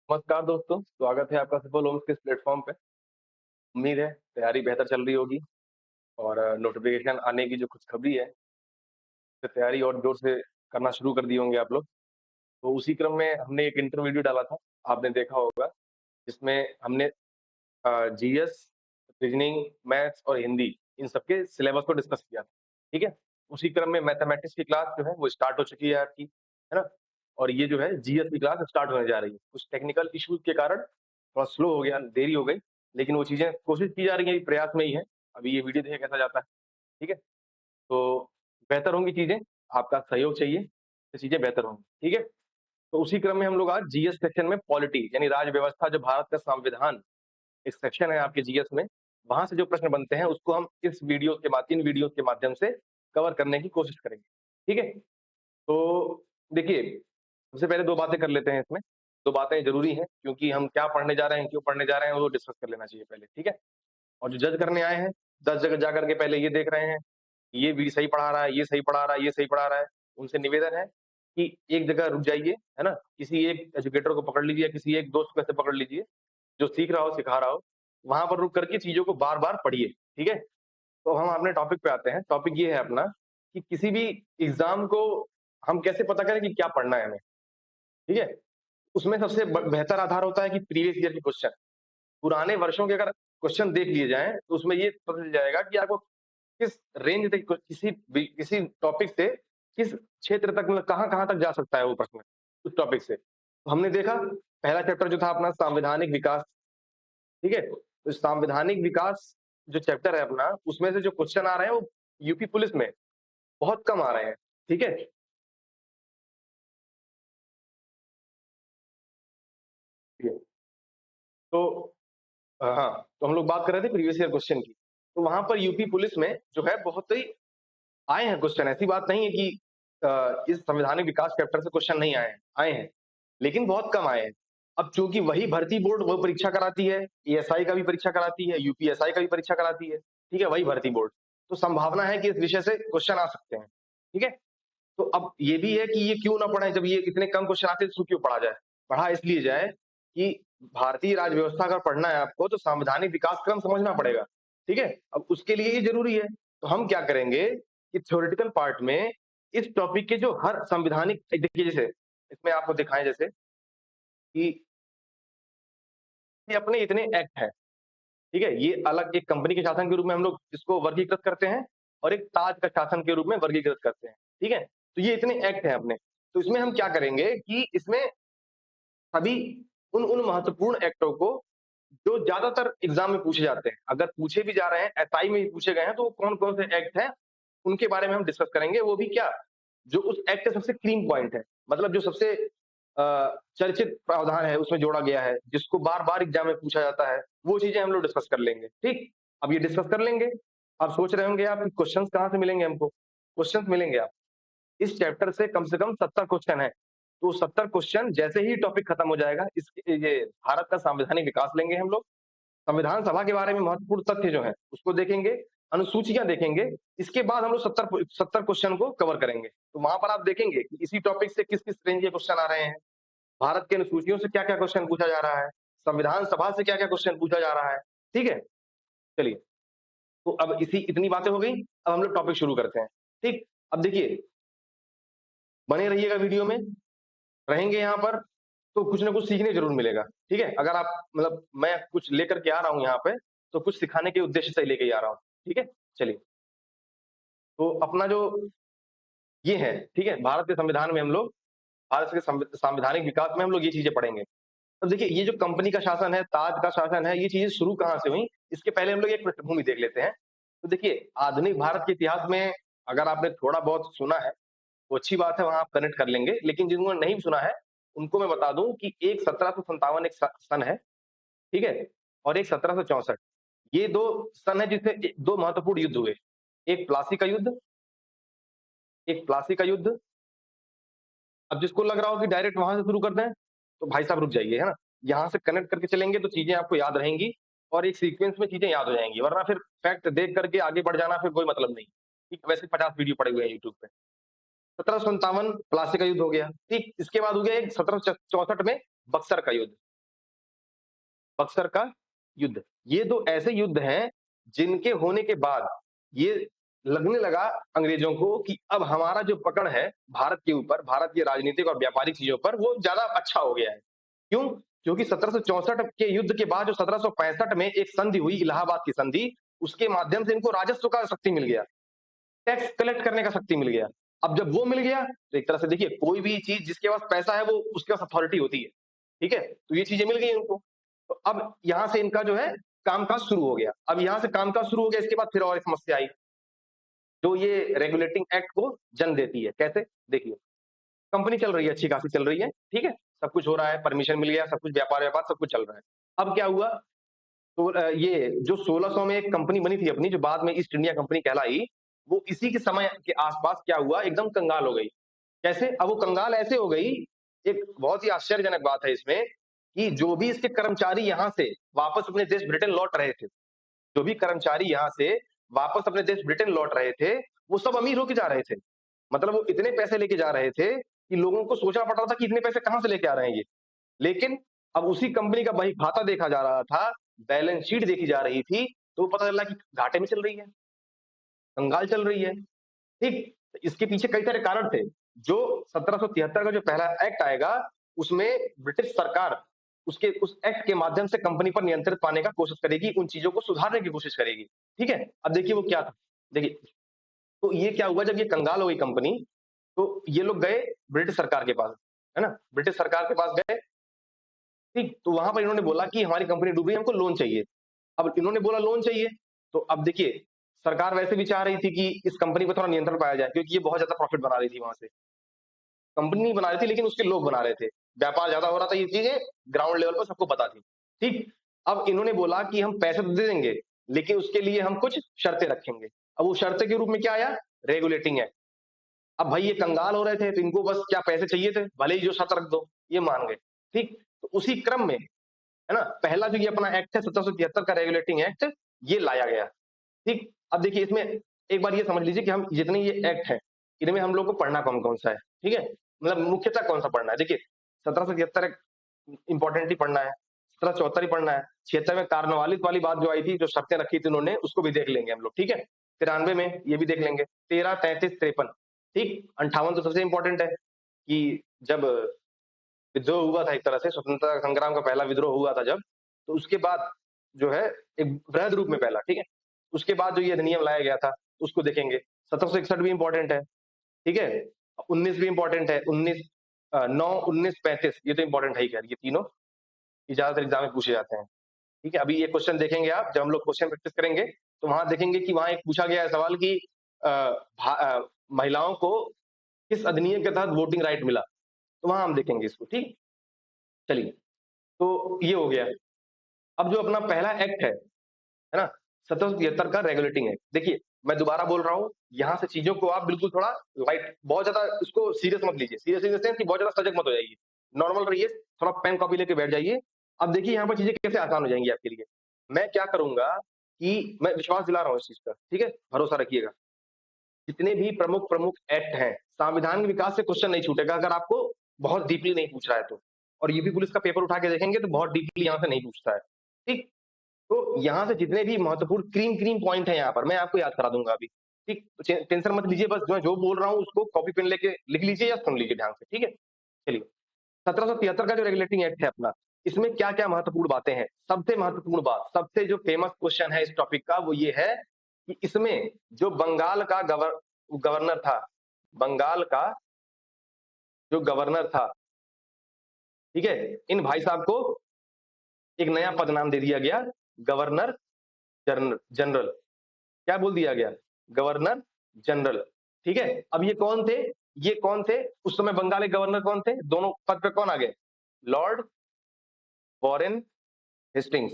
नमस्कार दोस्तों, स्वागत है आपका सफल होम्स के इस प्लेटफ़ॉर्म पे। उम्मीद है तैयारी बेहतर चल रही होगी और नोटिफ़िकेशन आने की जो खुशखबरी है, तो तैयारी और ज़ोर से करना शुरू कर दिए होंगे आप लोग। तो उसी क्रम में हमने एक इंटर वीडियो डाला था, आपने देखा होगा, जिसमें हमने जीएस, रीज़निंग, मैथ्स और हिंदी इन सबके सिलेबस को डिस्कस किया था, ठीक है? उसी क्रम में मैथमेटिक्स की क्लास जो है वो स्टार्ट हो चुकी है आपकी, है ना? और ये जो है जीएस की क्लास स्टार्ट होने जा रही है। कुछ टेक्निकल इश्यूज़ के कारण थोड़ा स्लो हो गया, देरी हो गई, लेकिन वो चीज़ें कोशिश की जा रही है, प्रयास में ही है। अभी ये वीडियो देखिए कैसा जाता है, ठीक है? तो बेहतर होंगी चीज़ें, आपका सहयोग चाहिए, तो चीज़ें बेहतर होंगी, ठीक है? तो उसी क्रम में हम लोग आज जीएस सेक्शन में पॉलिटी यानी राज्य व्यवस्था जो भारत का संविधान एक सेक्शन है आपके जीएस में, वहाँ से जो प्रश्न बनते हैं उसको हम इस वीडियो के मा इन वीडियोज़ के माध्यम से कवर करने की कोशिश करेंगे, ठीक है? तो देखिए, सबसे पहले 2 बातें कर लेते हैं इसमें, 2 बातें ज़रूरी हैं क्योंकि हम क्या पढ़ने जा रहे हैं, क्यों पढ़ने जा रहे हैं, वो डिस्कस कर लेना चाहिए पहले, ठीक है? और जो जज करने आए हैं, 10 जगह जा कर के पहले ये देख रहे हैं, ये भी सही पढ़ा रहा है, ये सही पढ़ा रहा है, ये सही पढ़ा रहा है, उनसे निवेदन है कि एक जगह रुक जाइए, है ना? किसी एक एजुकेटर को पकड़ लीजिए, किसी एक दोस्त को ऐसे पकड़ लीजिए, जो सीख रहा हो, सिखा रहा हो, वहाँ पर रुक करके चीज़ों को बार-बार पढ़िए, ठीक है? तो हम अपने टॉपिक पे आते हैं, टॉपिक ये है अपना कि किसी भी एग्ज़ाम को हम कैसे पता करें कि क्या पढ़ना है हमें, ठीक है? उसमें सबसे बेहतर आधार होता है कि प्रीवियस ईयर के क्वेश्चन। पुराने वर्षों के अगर क्वेश्चन देख लिए जाएँ, तो उसमें ये पता चल जाएगा कि आपको किस रेंज तक किसी टॉपिक से किस क्षेत्र तक मतलब कहाँ-कहाँ तक जा सकता है वो प्रश्न, उस टॉपिक से। तो हमने देखा पहला चैप्टर जो था अपना संवैधानिक विकास, ठीक है? तो संवैधानिक विकास जो चैप्टर है अपना, उसमें से जो क्वेश्चन आ रहे हैं वो यूपी पुलिस में बहुत कम आ रहे हैं, ठीक है? ठीक है। तो हाँ, तो हम लोग बात कर रहे थे प्रीवियस ईयर क्वेश्चन की। तो वहाँ पर यूपी पुलिस में जो है बहुत ही आए हैं क्वेश्चन, ऐसी बात नहीं है कि इस संवैधानिक विकास चैप्टर से क्वेश्चन नहीं आए हैं, आए हैं, लेकिन बहुत कम आए हैं। अब चूँकि वही भर्ती बोर्ड वो परीक्षा कराती है, एएसआई का भी परीक्षा कराती है, यूपीएसआई का भी परीक्षा कराती है, ठीक है? वही भर्ती बोर्ड। तो संभावना है कि इस विषय से क्वेश्चन आ सकते हैं, ठीक है? तो अब ये भी है कि ये क्यों ना पढ़ें, जब ये इतने कम क्वेश्चन आते हैं तो क्यों पढ़ा जाए? पढ़ा इसलिए जाए कि भारतीय राज्य व्यवस्था अगर पढ़ना है आपको तो संवैधानिक विकास क्रम समझना पड़ेगा, ठीक है? अब उसके लिए ये ज़रूरी है। तो हम क्या करेंगे कि थ्योरेटिकल पार्ट में इस टॉपिक के जो हर संवैधानिक देखिए जैसे इसमें आपको दिखाएँ जैसे कि ये अपने इतने एक्ट हैं, ठीक है? ये अलग एक कंपनी के शासन के रूप में हम लोग इसको वर्गीकृत करते हैं और एक ताज का शासन के रूप में वर्गीकृत करते हैं, ठीक है? तो ये इतने एक्ट हैं अपने। तो इसमें हम क्या करेंगे कि इसमें सभी उन उन महत्वपूर्ण एक्टों को जो ज़्यादातर एग्ज़ाम में पूछे जाते हैं, अगर पूछे भी जा रहे हैं, एसआई में भी पूछे गए हैं, तो वो कौन-कौन से एक्ट हैं, उनके बारे में हम डिस्कस करेंगे। वो भी क्या, जो उस एक्ट का सबसे क्रीम पॉइंट है, मतलब जो सबसे चर्चित प्रावधान है, उसमें जोड़ा गया है, जिसको बार-बार एग्ज़ाम में पूछा जाता है, वो चीज़ें हम लोग डिस्कस कर लेंगे, ठीक? अब ये डिस्कस कर लेंगे, अब सोच रहे होंगे आप कि क्वेश्चन्स कहाँ से मिलेंगे हमको? क्वेश्चन्स मिलेंगे आप इस चैप्टर से कम 70 क्वेश्चन हैं। तो 70 क्वेश्चन जैसे ही टॉपिक खत्म हो जाएगा, ये भारत का संवैधानिक विकास लेंगे हम लोग, संविधान सभा के बारे में महत्वपूर्ण तथ्य जो हैं, उसको देखेंगे, अनुसूचियाँ देखेंगे, इसके बाद हम लोग 70 क्वेश्चन को कवर करेंगे। तो वहाँ पर आप देखेंगे कि इसी टॉपिक से किस-किस रेंज के क्वेश्चन आ रहे हैं, भारत की अनुसूचियों से क्या-क्या क्वेश्चन पूछा जा रहा है, संविधान सभा से क्या-क्या क्वेश्चन पूछा जा रहा है, ठीक है? चलिए, तो अब इतनी बातें हो गई, अब हम लोग टॉपिक शुरू करते हैं, ठीक? अब देखिए, बने रहिएगा वीडियो में, रहेंगे यहाँ पर, तो कुछ ना कुछ सीखने ज़रूर मिलेगा, ठीक है? अगर आप मतलब मैं कुछ लेकर के आ रहा हूँ यहाँ पे, तो कुछ सिखाने के उद्देश्य से लेके ही आ रहा हूँ, ठीक है? चलिए, तो अपना जो ये है, ठीक है? भारत के संविधान में हम लोग भारत के संवैधानिक विकास में हम लोग ये चीज़ें पढ़ेंगे। अब देखिए, ये जो कंपनी का शासन है, ताज का शासन है, ये चीज़ें शुरू कहाँ से हुई? इसके पहले हम लोग एक पृष्ठभूमि देख लेते हैं। तो देखिए, आधुनिक भारत के इतिहास में अगर आपने थोड़ा बहुत सुना है, तो अच्छी बात है, वहाँ आप कनेक्ट कर लेंगे। लेकिन जिन्होंने नहीं सुना है, उनको मैं बता दूँ कि एक 1757 एक सन है, ठीक है? और एक 1764 ये 2 सन है जिससे 2 महत्वपूर्ण युद्ध हुए। एक प्लासी का युद्ध एक प्लासी का युद्ध। अब जिसको लग रहा हो कि डायरेक्ट वहाँ से शुरू कर दें, तो भाई साहब रुक जाइए, है ना? यहाँ से कनेक्ट करके चलेंगे तो चीज़ें आपको याद रहेंगी और एक सीक्वेंस में चीज़ें याद हो जाएँगी, वरना फिर फैक्ट देख करके आगे बढ़ जाना फिर कोई मतलब नहीं। ठीक, वैसे 50 वीडियो पड़े हुए हैं यूट्यूब पे। 1757 प्लासी का युद्ध हो गया, ठीक? इसके बाद हो गया एक 1764 में बक्सर का युद्ध। बक्सर का युद्ध। ये 2 ऐसे युद्ध हैं जिनके होने के बाद ये लगने लगा अंग्रेजों को कि अब हमारा जो पकड़ है भारत के ऊपर, भारत की राजनीतिक और व्यापारिक चीजों पर, वो ज़्यादा अच्छा हो गया है। क्यों? क्योंकि 1764 के युद्ध के बाद जो 1765 में एक संधि हुई, इलाहाबाद की संधि, उसके माध्यम से इनको राजस्व का शक्ति मिल गया, टैक्स कलेक्ट करने का शक्ति मिल गया। अब जब वो मिल गया, तो एक तरह से देखिए कोई भी चीज़ जिसके पास पैसा है वो उसके पास अथॉरिटी होती है, ठीक है? तो ये चीज़ें मिल गई इनको। तो अब यहाँ से इनका जो है कामकाज शुरू हो गया। अब यहाँ से कामकाज शुरू हो गया, इसके बाद फिर और एक समस्या आई, जो ये रेगुलेटिंग एक्ट को जन्म देती है। कैसे? देखिए, कंपनी चल रही है, अच्छी खासी चल रही है, ठीक है? सब कुछ हो रहा है, परमिशन मिल गया, सब कुछ व्यापार-व्यापार सब कुछ चल रहा है। अब क्या हुआ, तो ये जो 1600 में एक कंपनी बनी थी अपनी, जो बाद में ईस्ट इंडिया कंपनी कहलाई, वो इसी के समय के आसपास क्या हुआ, एकदम कंगाल हो गई। कैसे? अब वो कंगाल ऐसे हो गई, एक बहुत ही आश्चर्यजनक बात है इसमें, कि जो भी इसके कर्मचारी यहाँ से वापस अपने देश ब्रिटेन लौट रहे थे, जो भी कर्मचारी यहाँ से वापस अपने देश ब्रिटेन लौट रहे थे, वो सब अमीर होके जा रहे थे। मतलब वो इतने पैसे लेके जा रहे थे कि लोगों को सोचना पड़ रहा था कि इतने पैसे कहाँ से लेके आ रहे हैं ये। लेकिन अब उसी कंपनी का बही खाता देखा जा रहा था, बैलेंस शीट देखी जा रही थी, तो पता चला कि घाटे में चल रही है, कंगाल चल रही है, ठीक? इसके पीछे कई सारे कारण थे। जो 1773 का जो पहला एक्ट आएगा, उसमें ब्रिटिश सरकार उसके उस एक्ट के माध्यम से कंपनी पर नियंत्रित पाने का कोशिश करेगी, उन चीज़ों को सुधारने की कोशिश करेगी, ठीक है? अब देखिए वो क्या था, देखिए, तो ये क्या हुआ जब ये कंगाल हो गई कंपनी, तो ये लोग गए ब्रिटिश सरकार के पास, है ना? ब्रिटिश सरकार के पास गए, ठीक? तो वहाँ पर इन्होंने बोला कि हमारी कंपनी डूब रही है, हमको लोन चाहिए। अब इन्होंने बोला लोन चाहिए, तो अब देखिए, सरकार वैसे भी चाह रही थी कि इस कंपनी पर थोड़ा नियंत्रण पाया जाए, क्योंकि ये बहुत ज़्यादा प्रॉफिट बना रही थी वहाँ से। कंपनी नहीं बना रही थी, लेकिन उसके लोग बना रहे थे। व्यापार ज़्यादा हो रहा था, ये चीज़ें ग्राउंड लेवल पर सबको पता थी, ठीक? अब इन्होंने बोला कि हम पैसे तो दे देंगे, लेकिन उसके लिए हम कुछ शर्तें रखेंगे। अब वो शर्तें के रूप में क्या आया? Regulating act. अब भाई ये कंगाल हो रहे थे, तो इनको बस क्या पैसे चाहिए थे, भले ही जो शर्त रख दो, ये मान गए, ठीक? तो उसी क्रम में, है ना, पहला जो ये अपना एक्ट है 1773 का रेगुलेटिंग एक्ट, ये लाया गया, ठीक? अब देखिए इसमें एक बार ये समझ लीजिए कि हम जितने ये एक्ट हैं, इनमें हम लोग को पढ़ना कौन-कौन सा है, ठीक है? मतलब मुख्यतः कौन-सा पढ़ना है? देखिए, 1773 एक इम्पोर्टेंट ही पढ़ना है, 1774 ही पढ़ना है, 76 में कार्नवालिस वाली बात जो आई थी, जो शर्तें रखी थी उन्होंने, उसको भी देख लेंगे हम लोग, ठीक है? 93 में ये भी देख लेंगे, 13, 33, 53, ठीक? 58 तो सबसे इम्पोर्टेंट है, कि जब विद्रोह हुआ था एक तरह से, स्वतंत्रता संग्राम का पहला विद्रोह हुआ था जब, तो उसके बाद जो है एक वृहद रूप में पहला, ठीक है? उसके बाद जो ये अधिनियम लाया गया था, उसको देखेंगे। 1761 भी इम्पोर्टेंट है, ठीक है? 19 भी इम्पोर्टेंट है, 9, 19, 35 ये तो इम्पोर्टेंट है ही खैर, ये तीनों, ये ज़्यादातर एग्ज़ाम में पूछे जाते हैं, ठीक है? अभी ये क्वेश्चन देखेंगे आप, जब हम लोग क्वेश्चन प्रैक्टिस करेंगे, तो वहाँ देखेंगे कि वहाँ एक पूछा गया है सवाल कि महिलाओं को किस अधिनियम के तहत वोटिंग राइट मिला? तो वहाँ हम देखेंगे इसको, ठीक? चलिए, तो ये हो गया। अब जो अपना पहला एक्ट है ना? 1773 का रेगुलेटिंग एक्ट। देखिए, मैं दोबारा बोल रहा हूँ, यहाँ से चीज़ों को आप बिल्कुल थोड़ा लाइट, बहुत ज़्यादा इसको सीरियस मत लीजिए। सीरियस इन द सेंस कि बहुत ज़्यादा सजग मत हो जाइए। नॉर्मल रहिए, थोड़ा पेन कॉपी लेके बैठ जाइए। अब देखिए यहाँ पर चीज़ें कैसे आसान हो जाएँगी आपके लिए। मैं क्या करूँगा कि मैं विश्वास दिला रहा हूँ इस चीज़ का, ठीक है? भरोसा रखिएगा। जितने भी प्रमुख-प्रमुख एक्ट हैं, संविधान के विकास से क्वेश्चन नहीं छूटेगा अगर आपको बहुत डीपली नहीं पूछ रहा है तो। और यूपी पुलिस का पेपर उठा के देखेंगे तो बहुत डीपली यहाँ से नहीं पूछता है। ठीक? तो यहाँ से जितने भी महत्वपूर्ण क्रीम पॉइंट हैं यहाँ पर, मैं आपको याद करा दूँगा अभी। ठीक? तो टेंशन मत लीजिए, बस मैं जो बोल रहा हूँ उसको कॉपी पेन लेके लिख लीजिए या सुन लीजिए ध्यान से, ठीक है? चलिए, 1773 का जो रेगुलेटिंग एक्ट है अपना, इसमें क्या-क्या महत्वपूर्ण बातें हैं? सबसे महत्वपूर्ण बात, सबसे जो फेमस क्वेश्चन है इस टॉपिक का वो ये है कि इसमें जो बंगाल का गवर्नर था, बंगाल का जो गवर्नर था, ठीक है? इन भाई साहब को एक नया पद नाम दे दिया गया, गवर्नर जनरल। क्या बोल दिया गया? गवर्नर जनरल, ठीक है? अब ये कौन थे? ये कौन थे? उस समय बंगाल के गवर्नर कौन थे? दोनों पद पे कौन आ गए? Lord Warren Hastings,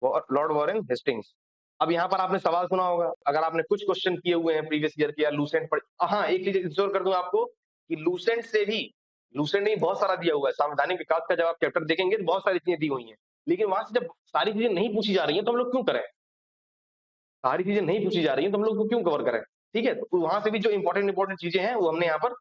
Lord Warren Hastings. अब यहाँ पर आपने सवाल सुना होगा, अगर आपने कुछ क्वेश्चन किए हुए हैं प्रीवियस ईयर के या लूसेंट पढ़, हाँ, एक चीज़ इंश्योर कर दूँ आपको कि लूसेंट से भी, लूसेंट ने भी बहुत सारा दिया हुआ है। संवैधानिक विकास का जब आप चैप्टर देखेंगे तो बहुत सारी चीज़ें दी हुई हैं। लेकिन वहाँ से जब सारी चीज़ें नहीं पूछी जा रही हैं, तो हम लोग क्यों करें? सारी चीज़ें नहीं पूछी जा रही हैं, तो हम लोग उसको क्यों कवर करें? ठीक है? तो वहाँ से भी जो इम्पोर्टेंट चीज़ें हैं, वो हमने यहाँ पर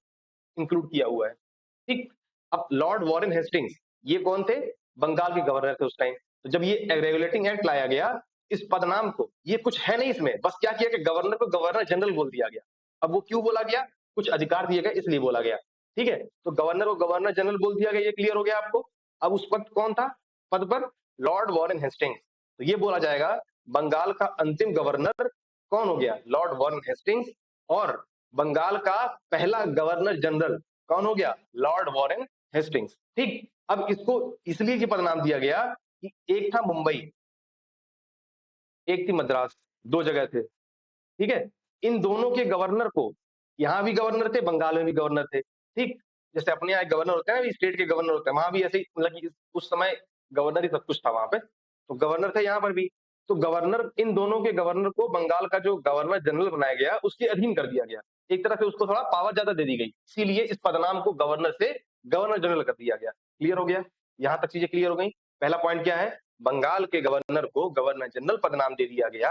इंक्लूड किया हुआ है। ठीक? अब लॉर्ड वॉरेन हेस्टिंग्स, ये कौन थे? बंगाल के गवर्नर थे उस टाइम। तो जब ये रेगुलेटिंग एक्ट लाया गया, इस पदनाम को, ये कुछ है नहीं इसमें, बस क्या किया कि गवर्नर को गवर्नर जनरल बोल दिया गया। अब वो क्यों बोला गया? कुछ अधिकार दिए गए इसलिए बोला गया। ठीक है? तो गवर्नर को गवर्नर जनरल बोल दिया गया, ये क्लियर हो गया आपको? अब उस वक़्त कौन था पद पर? Lord Warren Hastings. तो ये बोला जाएगा बंगाल का अंतिम गवर्नर कौन हो गया? Lord Warren Hastings. और बंगाल का पहला गवर्नर जनरल कौन हो गया? Lord Warren Hastings. ठीक? अब इसको इसलिए ये पदनाम दिया गया कि एक था मुंबई, एक थी मद्रास, 2 जगह थे। ठीक है? इन दोनों के गवर्नर को, यहाँ भी गवर्नर थे, बंगाल में भी गवर्नर थे। ठीक? जैसे अपने यहाँ गवर्नर होते हैं ना, स्टेट के गवर्नर होते हैं, वहाँ भी ऐसे ही, मतलब कि उस समय गवर्नर ही सब कुछ था वहाँ पे। तो गवर्नर थे यहाँ पर भी। तो गवर्नर, इन दोनों के गवर्नर को बंगाल का जो गवर्नर जनरल बनाया गया, उसके अधीन कर दिया गया। एक तरह से उसको थोड़ा पावर ज़्यादा दे दी गई। इसीलिए इस पदनाम को गवर्नर से गवर्नर जनरल कर दिया गया। क्लियर हो गया? यहाँ तक चीज़ें क्लियर हो गई? पहला पॉइंट क्या है? बंगाल के गवर्नर को गवर्नर जनरल पदनाम दे दिया गया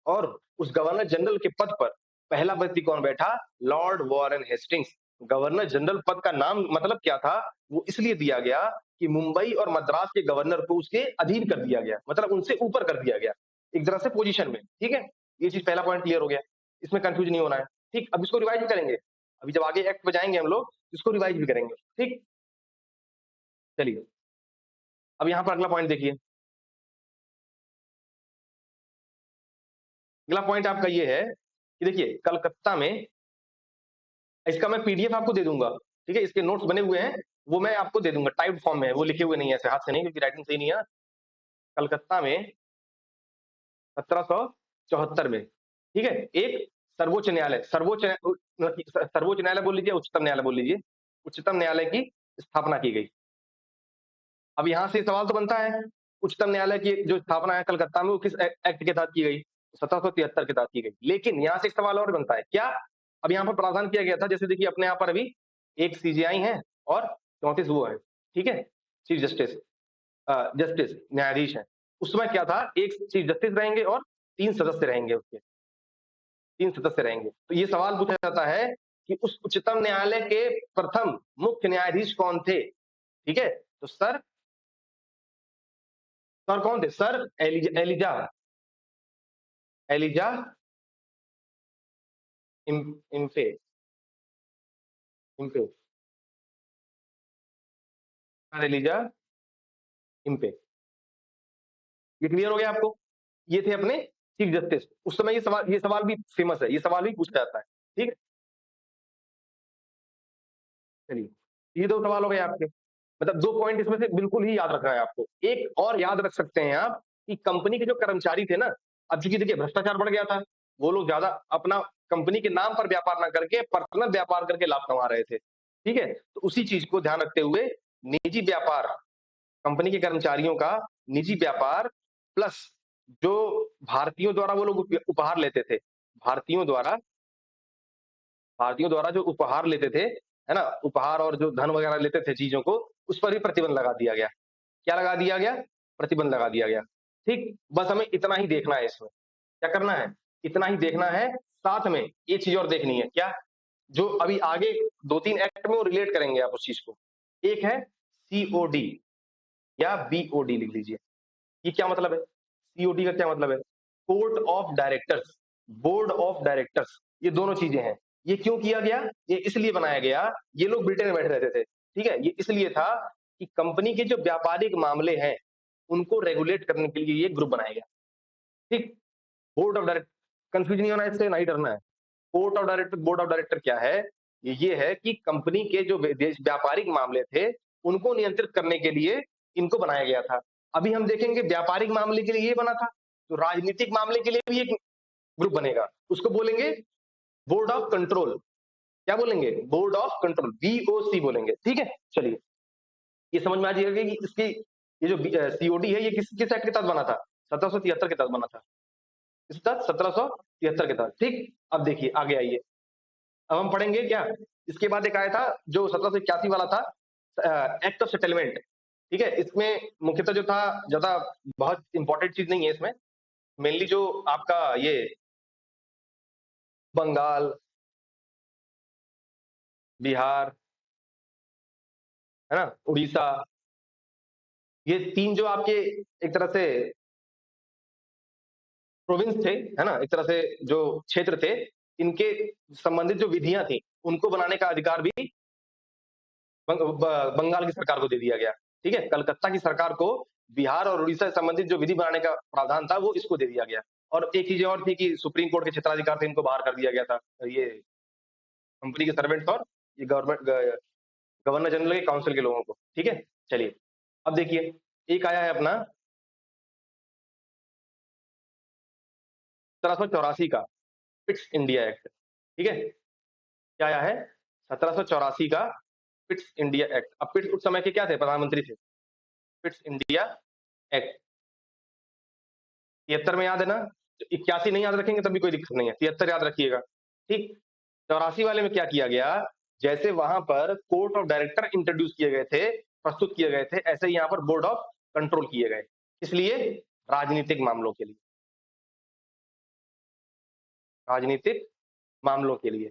और उस गवर्नर जनरल के पद पर पहला व्यक्ति कौन बैठा? Lord Warren Hastings. Governor general पद का नाम मतलब क्या था? वो इसलिए दिया गया कि मुंबई और मद्रास के गवर्नर को उसके अधीन कर दिया गया, मतलब उनसे ऊपर कर दिया गया, एक तरह से पोजीशन में। ठीक है? ये चीज पहला पॉइंट क्लियर हो गया, इसमें कंफ्यूज नहीं होना है। ठीक, अब इसको रिवाइज भी करेंगे। अभी जब आगे एक्ट पे जाएंगे हम लोग, इसको रिवाइज भी करेंगे। ठीक, चलिए अब यहाँ पर अगला पॉइंट देखिए। अगला पॉइंट आपका ये है कि देखिए कलकत्ता में, इसका मैं पीडीएफ आपको दे दूंगा। ठीक है? इसके नोट्स बने हुए हैं, वो मैं आपको दे दूंगा, टाइप्ड फॉर्म में है, वो लिखे हुए नहीं है ऐसे हाथ से नहीं, क्योंकि राइटिंग सही नहीं है। कलकत्ता में 1774 में, ठीक है, एक सर्वोच्च न्यायालय, सर्वोच्च न्यायालय बोल लीजिए, उच्चतम न्यायालय बोल लीजिए, उच्चतम न्यायालय की स्थापना की गई। अब यहाँ से सवाल तो बनता है, उच्चतम न्यायालय की जो स्थापना है कलकत्ता में, वो किस एक्ट के तहत की गई? 1773 के तहत की गई। लेकिन यहाँ से एक सवाल और बनता है, क्या अब यहाँ पर प्रावधान किया गया था, जैसे देखिए अपने यहाँ पर अभी एक सीजेआई है और 34 वो है, ठीक है, चीफ जस्टिस, जस्टिस न्यायाधीश है। उसमें क्या था, एक चीफ जस्टिस रहेंगे और 3 सदस्य रहेंगे, उसके 3 सदस्य रहेंगे। तो ये सवाल पूछा जाता है कि उस उच्चतम न्यायालय के प्रथम मुख्य न्यायाधीश कौन थे? ठीक है, तो सर कौन थे? Sir Elijah Elijah Impey Impey sir Elijah Impey. ये क्लियर हो गया आपको? ये थे अपने चीफ जस्टिस। उस समय ये सवाल भी फेमस है, ये सवाल भी पूछा जाता है। ठीक है, चलिए, ये 2 सवाल हो गए आपके, मतलब 2 पॉइंट इसमें से बिल्कुल ही याद रखना है आपको। एक और याद रख सकते हैं आप कि कंपनी के जो कर्मचारी थे ना, अब चूंकि देखिए भ्रष्टाचार बढ़ गया था, वो लोग ज्यादा अपना कंपनी के नाम पर व्यापार ना करके पर्सनल व्यापार करके लाभ कमा रहे थे। ठीक है, तो उसी चीज को ध्यान रखते हुए निजी व्यापार, कंपनी के कर्मचारियों का निजी व्यापार प्लस जो भारतीयों द्वारा वो लोग उपहार लेते थे, भारतीयों द्वारा भारतीयों द्वारा जो उपहार लेते थे, है ना? उपहार और जो धन वगैरह लेते थे चीज़ों को, उस पर भी प्रतिबंध लगा दिया गया। क्या लगा दिया गया? प्रतिबंध लगा दिया गया। ठीक? बस हमें इतना ही देखना है इसमें। क्या करना है? इतना ही देखना है। साथ में एक चीज़ और देखनी है, क्या? जो अभी आगे 2-3 एक्ट में वो रिलेट करेंगे आप उस चीज़ को। एक है सीओडी या बीओडी लिख लीजिए। ये क्या मतलब है? सीओडी का क्या मतलब है? Court of directors, board of directors, ये दोनों चीजें हैं। ये क्यों किया गया? ये इसलिए बनाया गया, ये लोग ब्रिटेन में बैठे रहते थे, ठीक है? ये इसलिए था कि कंपनी के जो व्यापारिक मामले हैं, उनको रेगुलेट करने के लिए ये ग्रुप बनाया गया। ठीक? बोर्ड ऑफ डायरेक्टर, कंफ्यूज नहीं होना है इससे, नहीं डरना है। Court of director, board of director क्या है? ये है कि कंपनी के जो व्यापारिक मामले थे, उनको नियंत्रित करने के लिए इनको बनाया गया था। अभी हम देखेंगे व्यापारिक मामले के लिए ये बना था, तो राजनीतिक मामले के लिए भी एक ग्रुप बनेगा, उसको बोलेंगे बोर्ड ऑफ कंट्रोल। क्या बोलेंगे? बोर्ड ऑफ कंट्रोल, बीओसी बोलेंगे। ठीक है, चलिए, ये समझ में आ जाएगा कि इसकी ये जो सीओडी है, ये किस किस एक्ट के तहत बना था? 1773 के तहत बना था। किस तहत? 1773 के तहत। ठीक, अब देखिए आगे आइए, अब हम पढ़ेंगे क्या, इसके बाद एक आया था जो 1781 वाला था, एक्ट ऑफ सेटलमेंट। ठीक है, इसमें मुख्यतः जो था, ज्यादा बहुत इंपॉर्टेंट चीज नहीं है इसमें, मेनली जो आपका ये बंगाल, बिहार, है ना, उड़ीसा, ये 3 जो आपके एक तरह से प्रोविंस थे, है ना? एक तरह से जो क्षेत्र थे, इनके संबंधित जो विधियाँ थी, उनको बनाने का अधिकार भी बंगाल की सरकार को दे दिया गया, ठीक है? कलकत्ता की सरकार को बिहार और उड़ीसा से संबंधित जो विधि बनाने का प्रावधान था, वो इसको दे दिया गया। और एक चीज़ और थी कि सुप्रीम कोर्ट के क्षेत्राधिकार से इनको बाहर कर दिया गया था। ये कंपनी के सर्वेंट्स और ये गवर्नर जनरल के काउंसिल के लोगों को, ठीक है? चलिए, अब देखिए, एक आया है अपना 1784 का पिट्स इंडिया एक्ट, ठीक है? क्या आया है? 1784 का पिट्स इंडिया एक्ट। अब पिट्स उस समय के क्या थे? प्रधानमंत्री थे। पिट्स इंडिया एक्ट 73 में याद है ना? 81 नहीं याद रखेंगे तब भी कोई दिक्कत नहीं है, 73 याद रखिएगा, ठीक? 84 वाले में क्या किया गया? जैसे वहाँ पर कोर्ट ऑफ डायरेक्टर इंट्रोड्यूस किए गए थे, प्रस्तुत किए गए थे, ऐसे ही यहाँ पर बोर्ड ऑफ कंट्रोल किए गए। इसलिए राजनीतिक मामलों के लिए, राजनीतिक मामलों के लिए,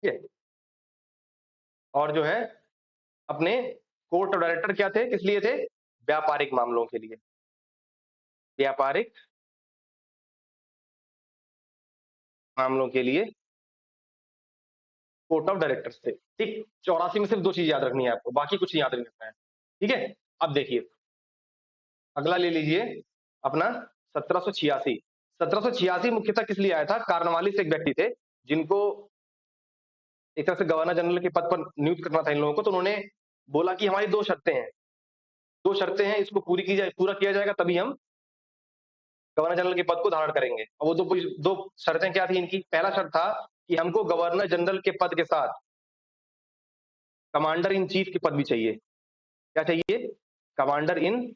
ठीक है? और जो है अपने कोर्ट ऑफ डायरेक्टर क्या थे? किस लिए थे? व्यापारिक मामलों के लिए, व्यापारिक मामलों के लिए कोर्ट ऑफ डायरेक्टर्स थे, ठीक? 84 में सिर्फ 2 चीज़ याद रखनी है आपको, बाकी कुछ याद नहीं रखना है, ठीक है? अब देखिए, अगला ले लीजिए अपना 1786। 1786 मुख्यतः किस लिए आया था? कार्नवालिस एक व्यक्ति थे, जिनको एक तरह से गवर्नर जनरल के पद पर नियुक्त करना था इन लोगों को, तो उन्होंने बोला कि हमारी 2 शर्तें हैं, 2 शर्तें हैं, इसको पूरा किया जाएगा तभी हम गवर्नर जनरल के पद को धारण करेंगे। और वो 2 शर्तें क्या थी इनकी? पहला शर्त था कि हमको गवर्नर जनरल के पद के साथ कमांडर इन चीफ के पद भी चाहिए। क्या चाहिए? Commander in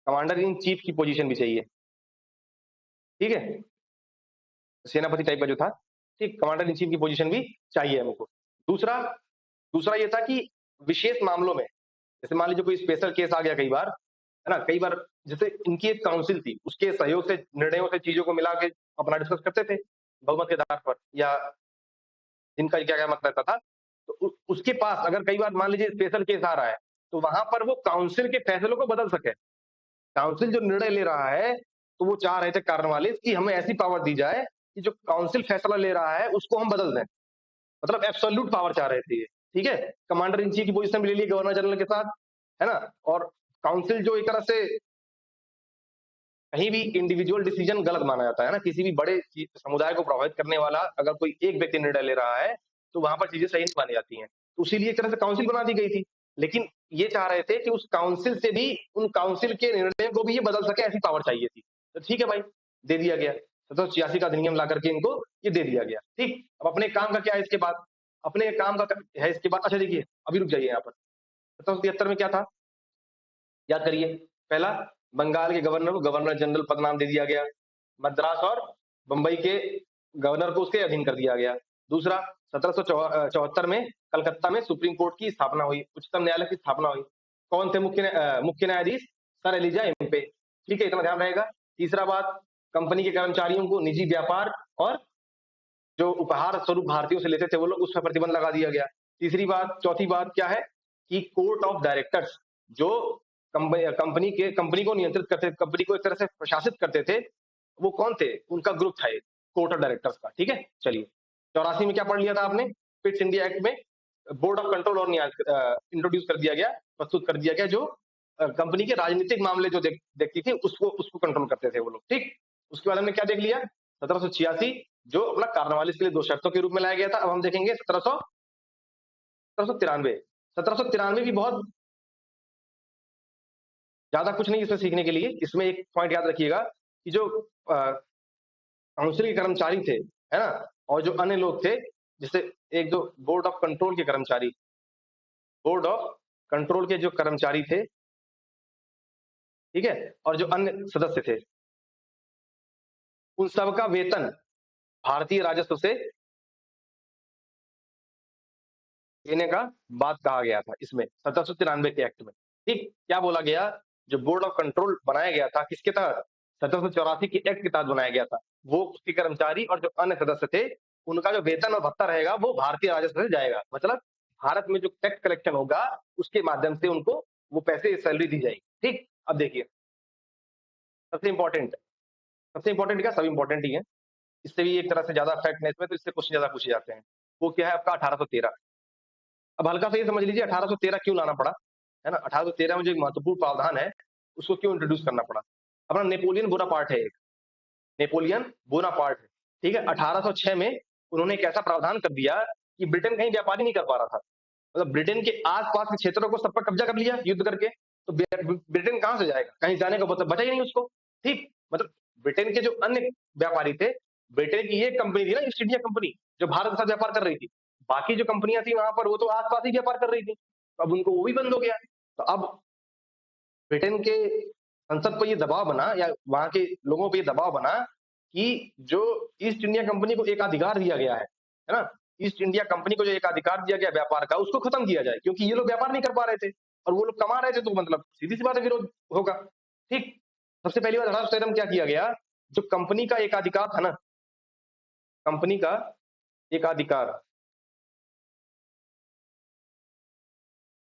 commander in chief की पोजीशन भी चाहिए, ठीक है? सेनापति टाइप का जो था, ठीक? कमांडर इन चीफ की पोजीशन भी चाहिए हमको। दूसरा दूसरा ये था कि विशेष मामलों में, जैसे मान लीजिए कोई स्पेशल केस आ गया कई बार, है ना? कई बार जैसे इनकी एक काउंसिल थी, उसके सहयोग से, निर्णयों से, चीज़ों को मिला के अपना डिस्कस करते थे, बहुमत के आधार पर, या जिनका क्या-क्या मत रहता था। तो उसके पास अगर कई बार मान लीजिए स्पेशल केस आ रहा है, तो वहाँ पर वो काउंसिल के फैसलों को बदल सके। काउंसिल जो निर्णय ले रहा है, तो वो चाह रहे थे कार्नवालिस कि हमें ऐसी पावर दी जाए कि जो काउंसिल फैसला ले रहा है, उसको हम बदल दें। मतलब एब्सोल्यूट पावर चाह रहे थे ये, ठीक है? कमांडर इन चीफ की पोजीशन भी ले ली गवर्नर जनरल के साथ, है ना? और काउंसिल जो एक तरह से कहीं भी इंडिविजुअल डिसीजन गलत माना जाता है ना, किसी भी बड़े समुदाय को प्रभावित करने वाला अगर कोई एक व्यक्ति निर्णय ले रहा है, तो वहाँ पर चीज़ें सही नहीं मानी जाती हैं। तो इसीलिए एक तरह से काउंसिल बना दी गई थी। लेकिन ये चाह रहे थे कि उस काउंसिल से भी, उन काउंसिल के निर्णय को भी ये बदल सके, ऐसी पावर चाहिए थी। तो ठीक है भाई, दे दिया गया। 1786 का अधिनियम ला करके इनको ये दे दिया गया, ठीक? अब अपने काम का क्या है इसके बाद? अपने काम का है इसके बाद, अच्छा देखिए, अभी रुक जाइए यहाँ पर। 1773 में क्या था? याद करिए। पहला, बंगाल के गवर्नर को गवर्नर जनरल पद नाम दे दिया गया। मद्रास और बंबई के गवर्नर को उसके अधीन कर दिया गया। दूसरा, 1774 में कलकत्ता में सुप्रीम कोर्ट की स्थापना हुई, उच्चतम न्यायालय की स्थापना हुई। कौन थे मुख्य न्यायाधीश? सर एलिजा एम्पे, ठीक है, इतना ध्यान रहेगा। तीसरा बात, कंपनी के कर्मचारियों को निजी व्यापार और जो उपहार स्वरूप भारतीयों से लेते थे वो लोग, उस पर प्रतिबंध लगा दिया गया। तीसरी बात, चौथी बात क्या है कि कोर्ट ऑफ डायरेक्टर्स जो कंपनी को नियंत्रित करते, कंपनी को एक तरह से प्रशासित करते थे, वो कौन थे? उनका ग्रुप था एक, कोर्ट ऑफ डायरेक्टर्स का, ठीक है? चलिए, 84 में क्या पढ़ लिया था आपने? पिट्स इंडिया एक्ट में बोर्ड ऑफ कंट्रोल और इंट्रोड्यूस कर दिया गया, प्रस्तुत कर दिया गया, जो कंपनी के राजनीतिक मामले जो देखती थी, उसको उसको कंट्रोल करते थे वो लोग, ठीक? उसके बाद हमने क्या देख लिया? 1786 जो अपना कार्नवालिस के लिए 2 शर्तों के रूप में लाया गया था। अब हम देखेंगे 1793। 1793 भी बहुत ज़्यादा कुछ नहीं इसमें सीखने के लिए। इसमें एक पॉइंट याद रखिएगा कि जो काउंसिल के कर्मचारी थे, है ना? और जो अन्य लोग थे, जैसे एक जो बोर्ड ऑफ कंट्रोल के कर्मचारी, बोर्ड ऑफ कंट्रोल के जो कर्मचारी थे, ठीक है? और जो अन्य सदस्य थे, उन सबका वेतन भारतीय राजस्व से देने का बात कहा गया था इसमें 1793 के एक्ट में, ठीक? क्या बोला गया? जो बोर्ड ऑफ कंट्रोल बनाया गया था, किसके तहत? 1784 के एक्ट के तहत बनाया गया था। वो उसके कर्मचारी और जो अन्य सदस्य थे, उनका जो वेतन और भत्ता रहेगा, वो भारतीय राजस्व से जाएगा। मतलब भारत में जो टैक्स कलेक्शन होगा उसके माध्यम से उनको वो पैसे सैलरी दी जाएगी। ठीक, अब देखिए सबसे इंपॉर्टेंट, सबसे इंपॉर्टेंट क्या, सब इंपॉर्टेंट ही है, इससे भी एक तरह से ज्यादा फैक्ट नहीं इसमें, तो इससे क्वेश्चन ज्यादा पूछे जाते हैं। वो क्या है आपका 1813। अब हल्का सा ये समझ लीजिए 1813 क्यों लाना पड़ा, है ना? 1813 में जो एक महत्वपूर्ण प्रावधान है उसको क्यों इंट्रोड्यूस करना पड़ा। अपना नेपोलियन बोनापार्ट है एक, नेपोलियन बोनापार्ट है, ठीक है? 1806 में उन्होंने एक ऐसा प्रावधान कर दिया कि ब्रिटेन कहीं व्यापार ही नहीं कर पा रहा था। मतलब ब्रिटेन के आस-पास के क्षेत्रों को सब पर कब्जा कर लिया युद्ध करके, तो ब्रिटेन कहाँ से जाएगा? कहीं जाने का मतलब बचा ही नहीं उसको, ठीक? मतलब ब्रिटेन के जो अन्य व्यापारी थे, ब्रिटेन की ये कंपनी थी ना ईस्ट इंडिया कंपनी, जो भारत के साथ व्यापार कर रही थी। बाकी जो कंपनियाँ थी वहाँ पर वो तो आस-पास ही व्यापार कर रही थी। तो अब उनको वो भी बंद हो गया। तो अब ब्रिटेन के संसद पर ये दबाव बना या वहाँ के लोगों पे ये दबाव बना कि जो ईस्ट इंडिया कंपनी को एकाधिकार दिया गया है ना? ईस्ट इंडिया कंपनी को जो एकाधिकार दिया गया व्यापार का, उसको खत्म किया जाए क्योंकि ये लोग व्यापार नहीं कर पा रहे थे और वो लोग कमा रहे थे, तो मतलब सीधी-सी बात है विरोध होगा। ठीक? सबसे पहली बात 1813 में क्या किया गया, जो कंपनी का एकाधिकार था ना, कंपनी का एकाधिकार,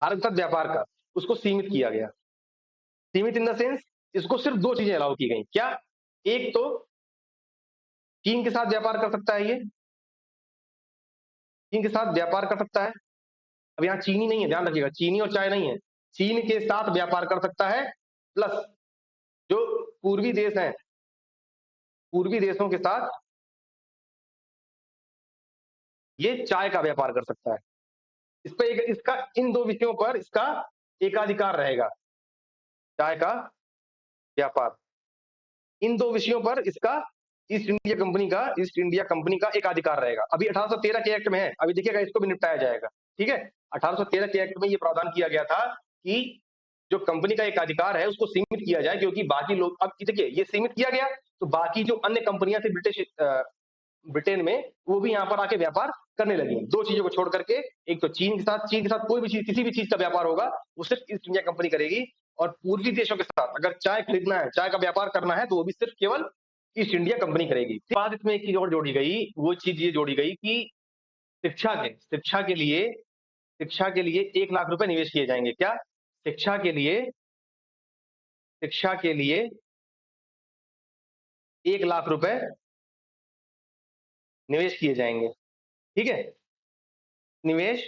भारत के साथ व्यापार का, उसको सीमित किया गया। सीमित इन द सेंस इसको सिर्फ 2 चीज़ें अलाउ की गई। क्या? एक तो चीन के साथ व्यापार कर सकता है ये, चीन के साथ व्यापार कर सकता है। अब यहाँ चीनी नहीं है, ध्यान रखिएगा, चीनी और चाय नहीं है। चीन के साथ व्यापार कर सकता है, प्लस जो पूर्वी देश हैं, पूर्वी देशों के साथ ये चाय का व्यापार कर सकता है। इस पे एक इसका इन 2 विषयों पर इसका एकाधिकार रहेगा, चाय का व्यापार। इन 2 विषयों पर इसका ईस्ट इंडिया कंपनी का एक अधिकार रहेगा। अभी 1813 के एक्ट में है, अभी देखिएगा इसको भी निपटाया जाएगा, ठीक है? 1813 के एक्ट में ये प्रावधान किया गया था कि जो कंपनी का एक अधिकार है उसको सीमित किया जाए क्योंकि बाकी लोग, अब देखिए ये सीमित किया गया तो बाकी जो अन्य कंपनियां थी ब्रिटेन में, वो भी यहाँ पर आके व्यापार करने लगी। 2 चीजों को छोड़ करके, एक तो चीन के साथ कोई भी चीज, किसी भी चीज का व्यापार होगा वो सिर्फ ईस्ट इंडिया कंपनी करेगी, और पूर्वी देशों के साथ अगर चाय खरीदना है, चाय का व्यापार करना है, तो वो भी सिर्फ केवल ईस्ट इंडिया कंपनी करेगी। बाद इसमें एक चीज और जोड़ी गई, वो चीज ये जोड़ी गई कि शिक्षा के लिए 1 लाख रुपए निवेश किए जाएंगे। क्या? शिक्षा के लिए, शिक्षा के लिए 1 लाख रुपए निवेश किए जाएंगे, ठीक है? निवेश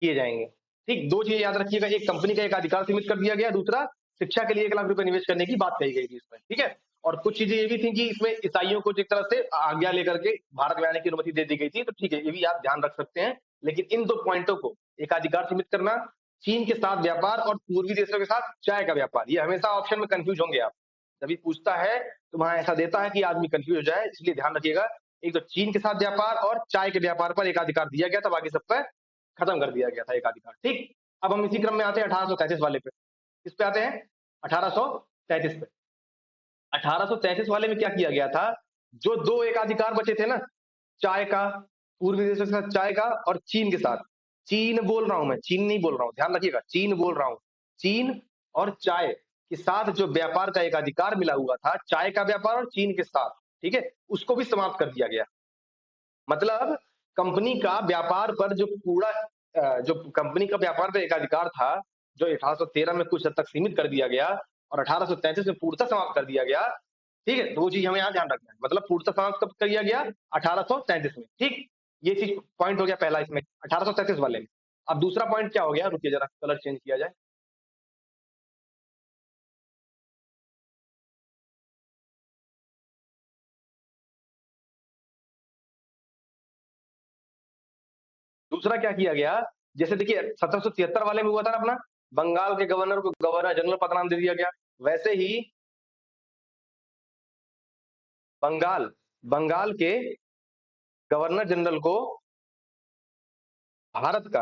किए जाएंगे। ठीक, 2 चीजें याद रखिएगा, एक कंपनी का एक अधिकार सीमित कर दिया गया, दूसरा शिक्षा के लिए 1 लाख रुपए निवेश करने की बात कही गई थी इसमें, ठीक है? और कुछ चीजें ये भी थी कि इसमें ईसाइयों को एक तरह से आज्ञा लेकर के भारत में आने की अनुमति दे दी गई थी, तो ठीक है, ये भी आप ध्यान रख सकते हैं। लेकिन इन 2 पॉइंटों को, एकाधिकार सीमित करना, चीन के साथ व्यापार और पूर्वी देशों के साथ चाय का व्यापार, ये हमेशा ऑप्शन में कन्फ्यूज होंगे आप। जब ये पूछता है तो वहां ऐसा देता है कि आदमी कन्फ्यूज हो जाए, इसलिए ध्यान रखिएगा। एक तो चीन के साथ व्यापार और चाय के व्यापार पर एकाधिकार दिया गया था, बाकी सब पर खत्म कर दिया गया था एकाधिकार। ठीक, अब हम इसी क्रम में आते हैं 1833 वाले पे। किस पे आते हैं? 1833 पे। 1833 वाले में क्या किया गया था, जो 2 एकाधिकार बचे थे ना, चाय का, पूर्वी देशों के साथ चाय का और चीन के साथ, चीन बोल रहा हूं मैं, चीन नहीं बोल रहा हूं, ध्यान रखिएगा, चीन बोल रहा हूं। चीन और चाय के साथ जो व्यापार का एक अधिकार मिला हुआ था, चाय का व्यापार और चीन के साथ, ठीक है, उसको भी समाप्त कर दिया गया। मतलब कंपनी का व्यापार पर जो पूरा जो कंपनी का व्यापार पे एकाधिकार था, जो 1813 में कुछ हद तक सीमित कर दिया गया और 1833 में पूर्णतः समाप्त कर दिया गया, ठीक है? तो वो चीज हमें यहाँ ध्यान रखना है, मतलब पूर्णतः समाप्त कब कर दिया गया? 1833 में, ठीक? ये चीज पॉइंट हो गया पहला इसमें 1833 वाले में। अब दूसरा पॉइंट क्या हो गया, रुकिए जरा कलर चेंज किया जाए। दूसरा क्या किया गया, जैसे देखिए 1773 वाले में हुआ था ना अपना, बंगाल के गवर्नर को गवर्नर जनरल पद नाम दे दिया गया, वैसे ही बंगाल बंगाल के गवर्नर जनरल को भारत का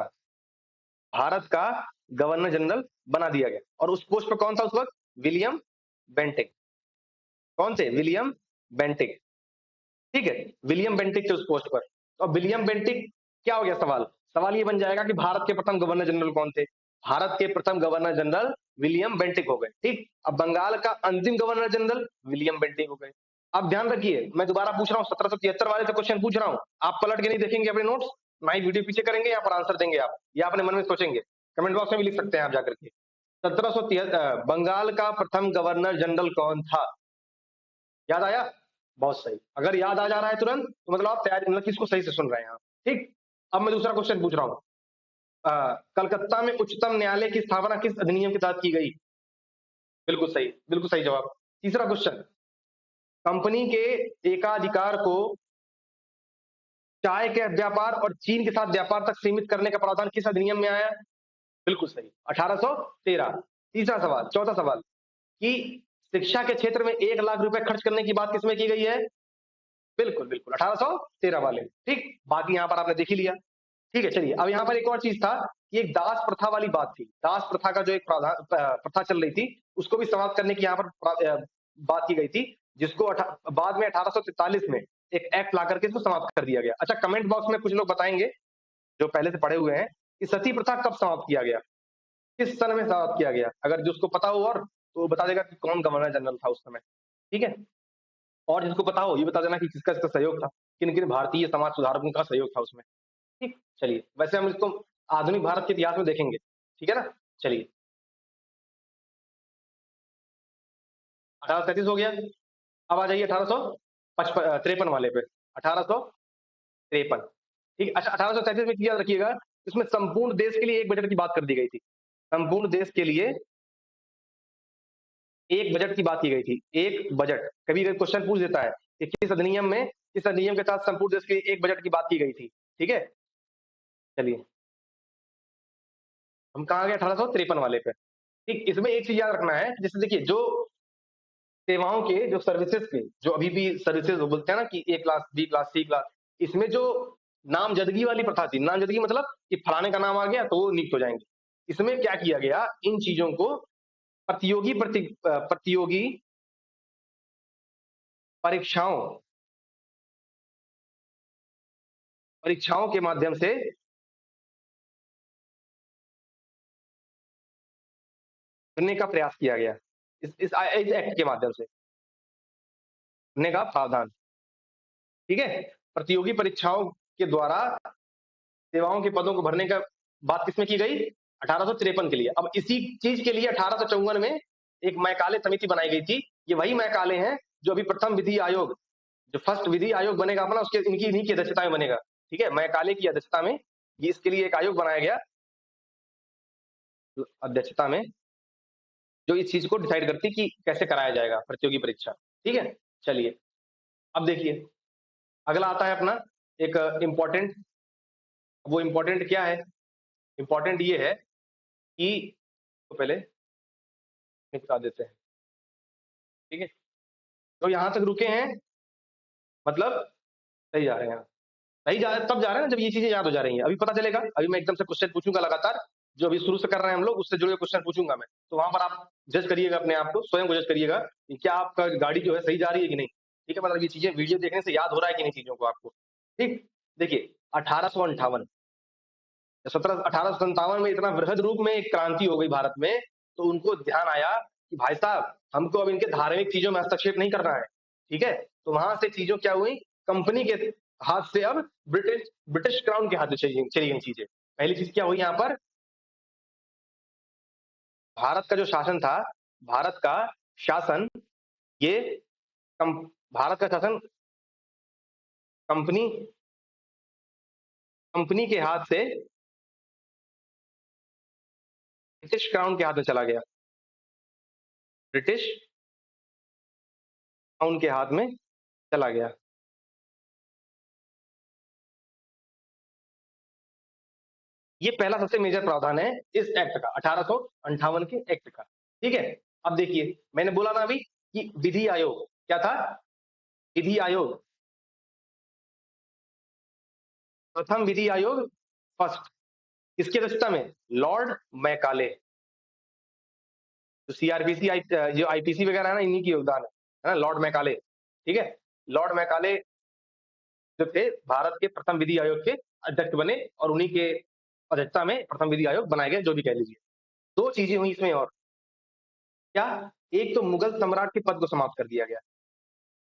भारत का गवर्नर जनरल बना दिया गया, और उस पोस्ट पर कौन था उस वक्त? William Bentinck. कौन थे? विलियम बेंटिक, ठीक है, विलियम बेंटिक थे उस पोस्ट पर। तो विलियम बेंटिक, क्या हो गया सवाल? सवाल ये बन जाएगा कि भारत के प्रथम गवर्नर जनरल कौन थे? भारत के प्रथम गवर्नर जनरल विलियम बेंटिक हो गए, ठीक। अब बंगाल का अंतिम गवर्नर जनरल विलियम बेंटिक हो गए। अब ध्यान रखिए, मैं दोबारा पूछ रहा हूँ, 1773 वाले से क्वेश्चन पूछ रहा हूँ, आप पलट के नहीं देखेंगे अपने नोट्स, नाइट वीडियो पीछे करेंगे, यहाँ पर आंसर देंगे आप, या अपने मन में सोचेंगे? कमेंट बॉक्स में भी लिख सकते हैं आप जाकर के। 1773 बंगाल का प्रथम गवर्नर जनरल कौन था? याद आया? बहुत सही। अगर याद आ जा रहा है तुरंत, तो मतलब आप तैयारी, मतलब किसको सही से सुन रहे हैं आप। ठीक। अब मैं दूसरा क्वेश्चन पूछ रहा हूँ। कलकत्ता में उच्चतम न्यायालय की स्थापना किस अधिनियम के तहत की गई? बिल्कुल सही जवाब। तीसरा क्वेश्चन, कंपनी के एकाधिकार को चाय के व्यापार और चीन के साथ व्यापार तक सीमित करने का प्रावधान किस अधिनियम में आया? बिल्कुल सही, 1813। तीसरा सवाल, चौथा सवाल, कि शिक्षा के क्षेत्र में 1 लाख रुपए खर्च करने की बात किसमें की गई है? बिल्कुल 1813 वाले। ठीक, बाकी यहाँ पर आपने देख ही लिया। ठीक है, चलिए अब यहाँ पर एक और चीज था कि एक दास प्रथा वाली बात थी। दास प्रथा का जो एक प्रथा चल रही थी, उसको भी समाप्त करने की यहाँ पर बात की गई थी, जिसको बाद में 1843 में एक एक्ट ला करके इसको समाप्त कर दिया गया। अच्छा, कमेंट बॉक्स में कुछ लोग बताएंगे जो पहले से पढ़े हुए हैं कि सती प्रथा कब समाप्त किया गया, किस सन में समाप्त किया गया? अगर जिसको पता हो और तो वो बता देगा कि कौन गवर्नर जनरल था उस समय। ठीक है, और जिसको पता हो ये बता देना कि किसका इसका सहयोग था, किन किन भारतीय समाज सुधारकों का सहयोग था उसमें। ठीक, चलिए वैसे हम इसको आधुनिक भारत के इतिहास में देखेंगे। ठीक है ना, चलिए 1837 हो गया। अब आ जाइए 1853 वाले पे। 1853। ठीक, अच्छा 1837 में याद रखिएगा, इसमें संपूर्ण देश के लिए एक बजट की बात कर दी गई थी। संपूर्ण देश के लिए एक बजट की बात की गई थी। एक बजट, कभी कभी क्वेश्चन पूछ देता है कि किस अधिनियम में, किस अधिनियम के तहत संपूर्ण देश के लिए एक बजट की बात की गई थी। ठीक है, चलिए हम कहा गए 1853 वाले पे। ठीक, इसमें एक चीज याद रखना है, जैसे देखिए जो सेवाओं के, जो सर्विसेज के, जो अभी भी सर्विसेज बोलते हैं ना कि ए क्लास, बी क्लास, सी क्लास, इसमें जो नामजदगी वाली प्रथा थी, नामजदगी मतलब कि फलाने का नाम आ गया तो वो नियुक्त हो जाएंगे। इसमें क्या किया गया, इन चीजों को प्रतियोगी परीक्षाओं परीक्षाओं के माध्यम से करने का प्रयास किया गया। इस एक्ट के माध्यम से करने का प्रावधान। ठीक है, प्रतियोगी परीक्षाओं के द्वारा सेवाओं के पदों को भरने का बात किसमें की गई? 1853 के लिए। अब इसी चीज के लिए 1854 में एक मैकाले समिति बनाई गई थी। ये वही मैकाले हैं जो अभी प्रथम विधि आयोग, जो फर्स्ट विधि आयोग बनेगा अपना, उसके इन्हीं की अध्यक्षता में बनेगा। ठीक है, मैकाले की अध्यक्षता में ये इसके लिए एक आयोग बनाया गया, अध्यक्षता में, जो इस चीज को डिसाइड करती कि कैसे कराया जाएगा प्रतियोगी परीक्षा। ठीक है, चलिए अब देखिए अगला आता है अपना एक इंपॉर्टेंट। वो इंपॉर्टेंट क्या है? इंपॉर्टेंट ये है कि तो पहले निपटा देते हैं। ठीक है, तो यहां तक रुके हैं, मतलब सही जा रहे हैं। सही जा तब जा रहे हैं ना जब ये चीजें याद हो जा रही हैं। अभी पता चलेगा, अभी मैं एकदम से क्वेश्चन पूछूंगा लगातार, जो अभी शुरू से कर रहे हैं हम लोग, उससे जुड़े क्वेश्चन पूछूंगा मैं, तो वहां पर आप जज करिएगा अपने आप को, स्वयं को जज करिएगा कि क्या आपका गाड़ी जो है सही जा रही है कि नहीं। ठीक है, मतलब ये चीजें वीडियो देखने से याद हो रहा है कि नहीं चीजों को आपको। ठीक, देखिए 1858, 1857 में इतना वृहद रूप में एक क्रांति हो गई भारत में, तो उनको ध्यान आया कि भाई साहब हमको अब इनके धार्मिक चीजों में हस्तक्षेप नहीं करना है। ठीक है, तो वहां से चीजों क्या हुई, कंपनी के हाथ से अब ब्रिटिश ब्रिटिश क्राउन के हाथ में चली गई चीजें। पहली चीज क्या हुई यहाँ पर, भारत का जो शासन था, भारत का शासन, ये कम, भारत का शासन कंपनी कंपनी के हाथ से ब्रिटिश क्राउन के हाथ में चला गया। ब्रिटिश क्राउन के हाथ में चला गया। ये पहला सबसे मेजर प्रावधान है इस एक्ट का, 1858 के एक्ट का। ठीक है, अब देखिए मैंने बोला ना अभी कि विधि आयोग क्या था, विधि आयोग, प्रथम विधि आयोग फर्स्ट, किसकी अध्यक्षता में? Lord Macaulay. तो सीआरपीसी जो आईपीसी वगैरह है ना, इन्हीं की योगदान है ना, लॉर्ड मैकाले। ठीक है, लॉर्ड मैकाले जो थे भारत के प्रथम विधि आयोग के अध्यक्ष बने, और उन्हीं के अध्यक्षता में प्रथम विधि आयोग बनाए गए, जो भी कह लीजिए। दो चीजें हुई इसमें, और क्या, एक तो मुगल सम्राट के पद को समाप्त कर दिया गया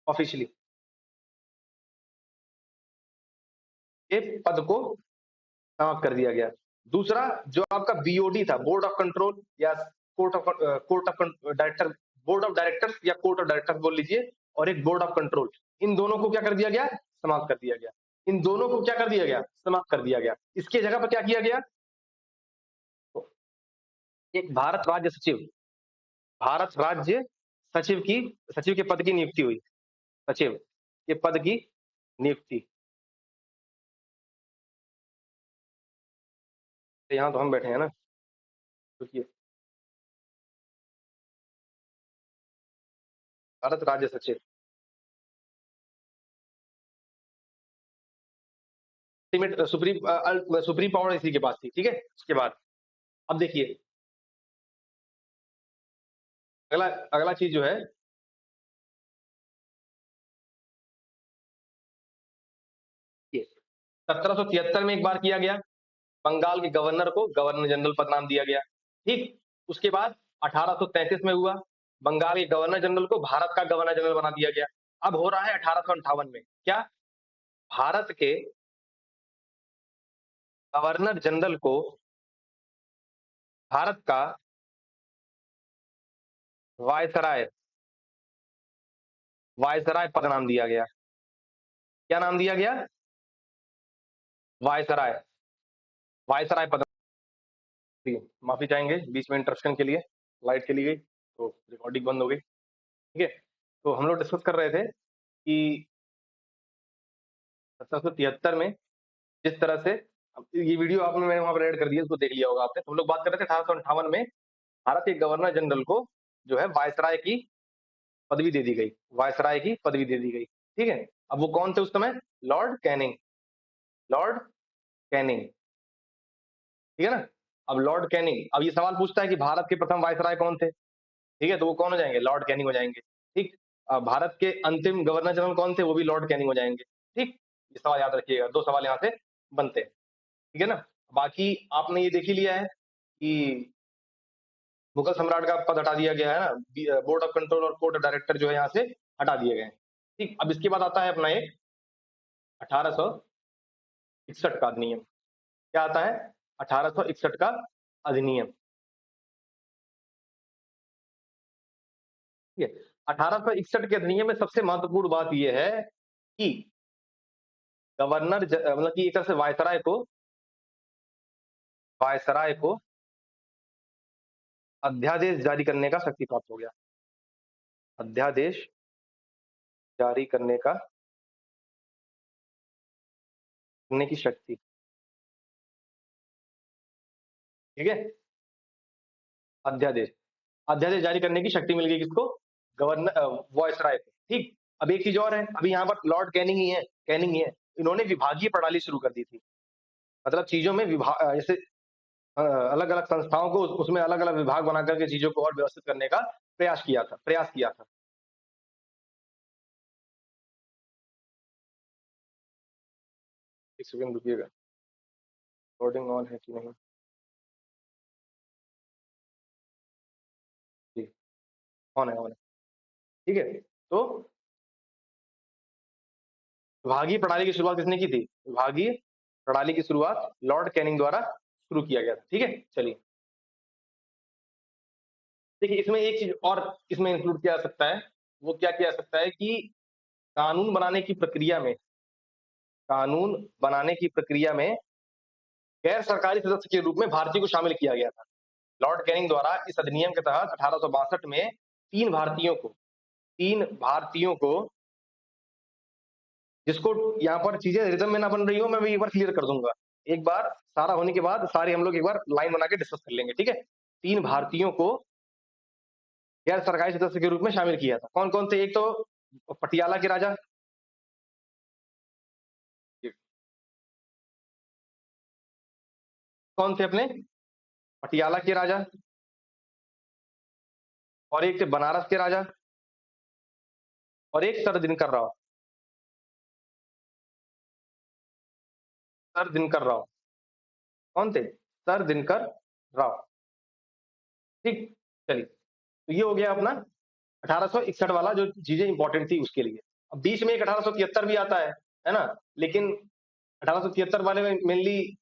ऑफिशियली, के पद को समाप्त कर दिया गया। दूसरा जो आपका बीओडी था, बोर्ड ऑफ कंट्रोल या court of director, board of directors या कोर्ट ऑफ डायरेक्टर्स बोल लीजिए, और एक बोर्ड ऑफ कंट्रोल, इन दोनों को क्या कर दिया गया? समाप्त कर दिया गया। इन दोनों को क्या कर दिया गया? समाप्त कर दिया गया। इसके जगह पर क्या किया गया? एक भारत राज्य सचिव, भारत राज्य सचिव के पद की नियुक्ति हुई। सचिव के पद की नियुक्ति। यहाँ तो हम बैठे हैं ना, रुकिए। भारत राज्य सचिव, सुप्रीम पावर इसी के पास थी, ठीक है। उसके बाद अब देखिए, अगला अगला चीज जो है, 1773 में एक बार किया गया, बंगाल के गवर्नर को गवर्नर जनरल पद नाम दिया गया, ठीक। उसके बाद 1833 में हुआ, बंगाल के गवर्नर जनरल को भारत का गवर्नर जनरल बना दिया गया। अब हो रहा है 1858 में, क्या? भारत के गवर्नर जनरल को भारत का वायसराय वायसराय पद नाम दिया गया। क्या नाम दिया गया? वायसराय वायसराय पद। माफी चाहेंगे बीच में इंटरप्शन के लिए, लाइट चली गई तो रिकॉर्डिंग बंद हो गई, ठीक है। तो हम लोग डिस्कस कर रहे थे कि 1773 में जिस तरह से, ये वीडियो आपने मैंने वहां पर ऐड कर दिया, उसको देख लिया होगा आपने। तो हम लोग बात कर रहे थे 1858 में भारत के गवर्नर जनरल को जो है वायसराय की पदवी दे दी गई, वायसराय की पदवी दे दी गई, ठीक है। अब वो कौन थे उस समय? लॉर्ड कैनिंग, लॉर्ड कैनिंग, ठीक है ना। अब लॉर्ड कैनिंग, अब ये सवाल पूछता है कि भारत के प्रथम वायसराय कौन थे, ठीक है। तो वो कौन हो जाएंगे? लॉर्ड कैनिंग हो जाएंगे, ठीक। भारत के अंतिम गवर्नर जनरल कौन थे? वो भी लॉर्ड कैनिंग हो जाएंगे, ठीक। ये सवाल याद रखिएगा, दो सवाल यहाँ से बनते हैं, ठीक है ना। बाकी आपने ये देख ही लिया है कि मुगल सम्राट का पद हटा दिया गया है ना, बोर्ड ऑफ कंट्रोल और कोर्ट ऑफ डायरेक्टर जो है यहाँ से हटा दिए गए हैं, ठीक। अब इसके बाद आता है अपना एक 1861 का अधिनियम। क्या आता है? 1861 का अधिनियम, ठीक है। 1861 के अधिनियम में सबसे महत्वपूर्ण बात यह है कि मतलब कि एक तरह से वायसराय को अध्यादेश जारी करने का शक्ति प्राप्त हो गया। अध्यादेश जारी करने की शक्ति, ठीक है। अध्यादेश अध्यादेश जारी करने की शक्ति मिल गई किसको? गवर्नर वायसराय को, ठीक। अब एक चीज और है, अभी यहाँ पर लॉर्ड कैनिंग ही है, इन्होंने विभागीय प्रणाली शुरू कर दी थी। मतलब चीजों में विभाग, जैसे अलग अलग संस्थाओं को उसमें अलग अलग विभाग बना करके चीजों को और व्यवस्थित करने का प्रयास किया था। एक सेकंड रुकिएगा, रिकॉर्डिंग ऑन है कि नहीं? जी, ऑन है, ठीक है। तो विभागीय प्रणाली की शुरुआत किसने की थी? विभागीय प्रणाली की शुरुआत लॉर्ड कैनिंग द्वारा शुरू किया गया था, ठीक है। चलिए देखिए, इसमें एक चीज और इसमें इंक्लूड किया जा सकता है, वो क्या किया जा सकता है कि कानून बनाने की प्रक्रिया में कानून बनाने की प्रक्रिया में गैर सरकारी सदस्य के रूप में भारतीय को शामिल किया गया था। लॉर्ड कैनिंग द्वारा इस अधिनियम के तहत 1862 में तीन भारतीयों को, जिसको यहाँ पर चीजें रिदम में ना बन रही हो, मैं एक बार क्लियर कर दूंगा। एक बार सारा होने के बाद सारे हम लोग एक बार लाइन बना के डिस्कस कर लेंगे, ठीक है। तीन भारतीयों को गैर सरकारी सदस्य के रूप में शामिल किया था। कौन कौन थे? एक तो पटियाला के राजा, कौन थे अपने? पटियाला के राजा, और एक थे बनारस के राजा, और एक सर दिनकर राव। सर दिनकर राव कौन थे? सर दिनकर राव, ठीक। चलिए, तो ये हो गया अपना 1861 वाला, जो चीजें इंपॉर्टेंट थी उसके लिए। अब बीच में एक 1873 भी आता है ना, लेकिन 1873 वाले में मेनली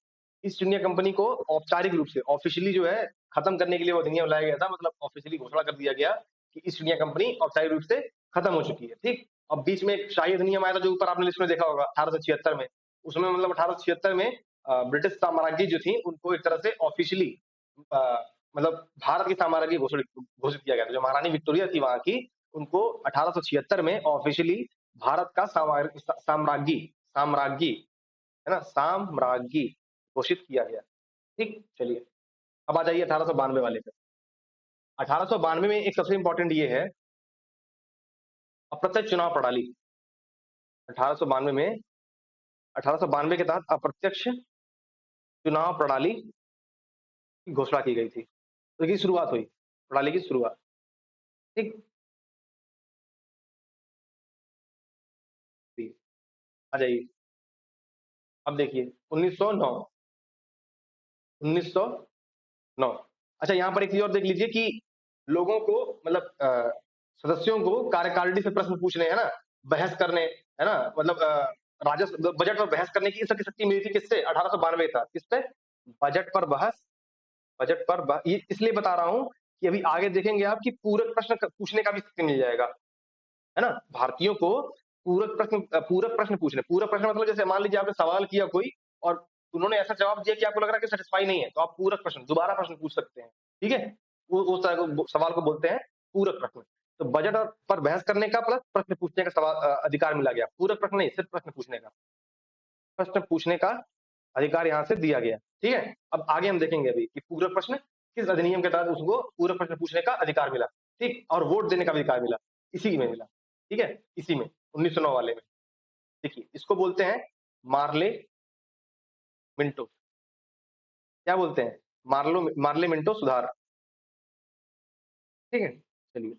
ईस्ट इंडिया कंपनी को औपचारिक रूप से ऑफिशियली जो है खत्म करने के लिए वो अधिनियम लाया गया था, मतलब ऑफिशियली घोषणा कर दिया गया कि ईस्ट इंडिया कंपनी औपचारिक रूप से खत्म हो चुकी है। ठीक, अब बीच में एक शाही अधिनियम आया था जो ऊपर आपने लिस्ट में देखा होगा 1876 में। उसमें मतलब 1876 में ब्रिटिश साम्राज्य जो थी उनको एक तरह से ऑफिशियली मतलब भारत की साम्राज्य घोषित घोषित किया गया था। जो महारानी विक्टोरिया थी वहां की, उनको 1876 में ऑफिशियली भारत का साम्राज्य साम्राज्य है ना, साम्राज्ञी घोषित किया गया। ठीक, चलिए अब आ जाइए 1892 वाले पे। 1892 में एक सबसे इंपॉर्टेंट ये है अप्रत्यक्ष चुनाव प्रणाली। 1892 में 1892 के तहत अप्रत्यक्ष चुनाव प्रणाली की घोषणा की गई थी, तो इसकी शुरुआत हुई, प्रणाली की शुरुआत। ठीक, ठीक, आ जाइए। अब देखिए 1909 1909। अच्छा, यहाँ पर एक चीज और देख लीजिए कि लोगों को मतलब सदस्यों को कार्यकारिणी से प्रश्न पूछने, है ना, बहस करने, है ना, मतलब राजस्व बजट पर बहस करने की शक्ति मिली थी किससे? 1892 था, किससे? बजट पर बहस, ये इसलिए बता रहा हूँ कि अभी आगे देखेंगे आप कि पूरक प्रश्न पूछने का भी शक्ति मिल जाएगा, है ना? भारतीयों को पूरक प्रश्न पूछने, पूरक प्रश्न मतलब जैसे मान लीजिए आपने सवाल किया कोई और उन्होंने ऐसा जवाब दिया कि आपको लग रहा है कि सेटिस्फाई नहीं है, तो आप पूरक प्रश्न, दोबारा प्रश्न पूछ सकते हैं, ठीक है? वो उस तरह को सवाल को बोलते हैं पूरक प्रश्न। तो बजट पर बहस करने का प्लस प्रश्न पूछने का अधिकार मिला गया। पूरक प्रश्न नहीं, सिर्फ प्रश्न पूछने का, प्रश्न पूछने का अधिकार यहाँ से दिया गया, ठीक है? अब आगे हम देखेंगे अभी कि पूरक प्रश्न किस अधिनियम के तहत उसको पूरक प्रश्न पूछने का अधिकार मिला, ठीक? और वोट देने का भी अधिकार मिला, इसी में मिला, ठीक है? इसी में 1909 वाले में। देखिए, इसको बोलते हैं मार्ले मिंटो। क्या बोलते हैं? मार्ले मिंटो सुधार, ठीक है? चलिए,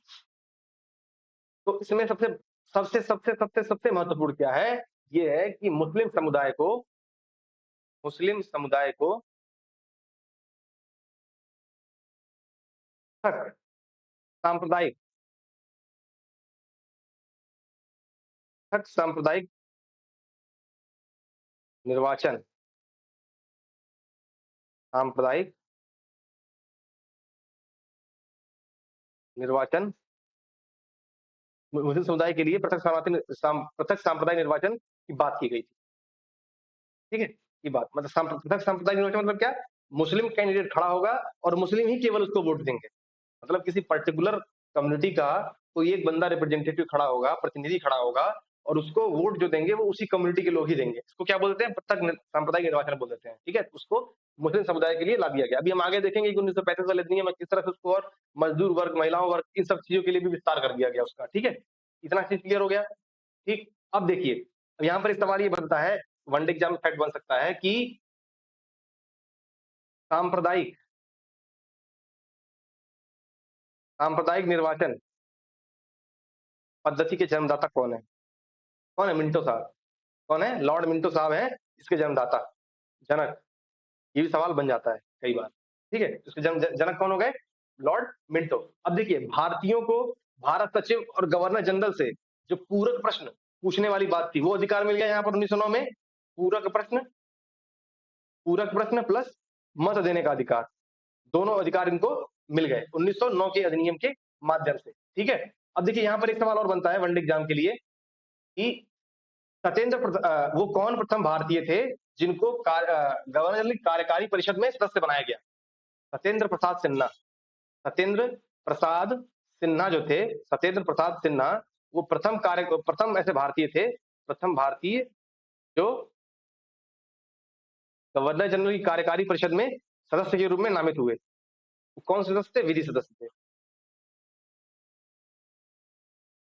तो इसमें सबसे सबसे सबसे सबसे सबसे महत्वपूर्ण क्या है? ये है कि मुस्लिम समुदाय को तक सांप्रदायिक सांप्रदायिक निर्वाचन, सांप्रदायिक निर्वाचन मुस्लिम समुदाय के लिए पृथक सांप्रदायिक निर्वाचन की बात की गई थी, ठीक है? ये बात मतलब पृथक सांप्रदायिक निर्वाचन मतलब क्या? मुस्लिम कैंडिडेट खड़ा होगा और मुस्लिम ही केवल उसको वोट देंगे। मतलब किसी पर्टिकुलर कम्युनिटी का कोई एक बंदा रिप्रेजेंटेटिव खड़ा होगा, प्रतिनिधि खड़ा होगा और उसको वोट जो देंगे वो उसी कम्युनिटी के लोग ही देंगे। इसको क्या बोलते हैं? सांप्रदायिक निर्वाचन बोल देते हैं, ठीक है? उसको मुस्लिम समुदाय के लिए ला दिया गया। अभी हम आगे देखेंगे कि 1935 वाले अधिनियम में किस तरह से उसको और मजदूर वर्ग, महिलाओं वर्ग, इन सब चीजों के लिए भी विस्तार कर दिया गया उसका, ठीक है? इतना चीज क्लियर हो गया, ठीक? अब देखिए, अब यहाँ पर एक सवाल ये बनता है, वन डे एग्जाम में फैक्ट बन सकता है कि सांप्रदायिक सांप्रदायिक निर्वाचन पद्धति के जन्मदाता कौन है? कौन है? मिंटो साहब। कौन है? लॉर्ड मिंटो साहब हैं इसके जन्मदाता, जनक। ये भी सवाल बन जाता है कई बार, ठीक है? इसके जनक कौन हो गए? Lord Minto. अब देखिए, भारतीयों को भारत सचिव और गवर्नर जनरल से जो पूरक प्रश्न पूछने वाली बात थी वो अधिकार मिल गया यहाँ पर 1909 में। पूरक प्रश्न, पूरक प्रश्न प्लस मत देने का अधिकार, दोनों अधिकार इनको मिल गए 1909 के अधिनियम के माध्यम से, ठीक है? अब देखिए, यहाँ पर एक सवाल और बनता है वन डे एग्जाम के लिए कि वो कौन प्रथम भारतीय थे जिनको गवर्नर जनरल की कार्यकारी परिषद में सदस्य बनाया गया? सत्येंद्र प्रसाद सिन्हा। सत्येंद्र प्रसाद सिन्हा जो थे, सत्येंद्र प्रसाद सिन्हा, वो प्रथम ऐसे भारतीय थे, प्रथम भारतीय जो गवर्नर जनरल की कार्यकारी परिषद में सदस्य के रूप में नामित हुए। वो कौन से सदस्य थे? विधि सदस्य थे।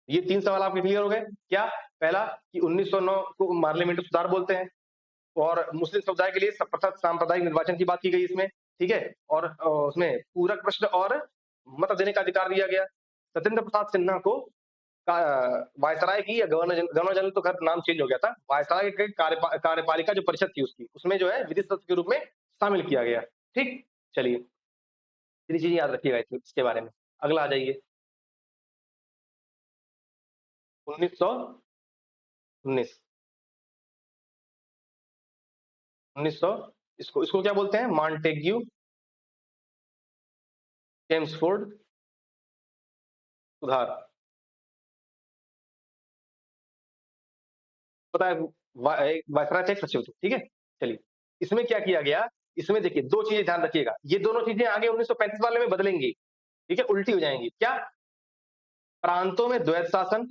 ये 3 सवाल आपके क्लियर हो गए। क्या? पहला कि 1909 को पार्लियामेंट सुधार बोलते हैं और मुस्लिम समुदाय के लिए पृथक सांप्रदायिक निर्वाचन की बात की गई इसमें, ठीक है? और उसमें पूरक प्रश्न और मत देने का अधिकार दिया गया। सत्येंद्र प्रसाद सिन्हा को वायसराय की या गवर्नर जनरल तो खैर नाम चेंज हो गया था। वायसराय की कार्यपालिका जो परिषद थी उसकी, उसमें जो है विधि सदस्य के रूप में शामिल किया गया। ठीक? चलिए, 3 चीज़ें याद रखिएगा इसके बारे में। अगला आ जाइए, 1919 1900 इसको इसको क्या बोलते हैं? मॉन्टेग्यू चेम्सफोर्ड सुधार। पता है वायसराय थे, एक सचिव थे, ठीक है? चलिए, इसमें क्या किया गया? इसमें देखिए 2 चीज़ें ध्यान रखिएगा, ये दोनों चीज़ें आगे 1935 वाले में बदलेंगी, ठीक है? उल्टी हो जाएँगी। क्या? प्रांतों में द्वैध शासन,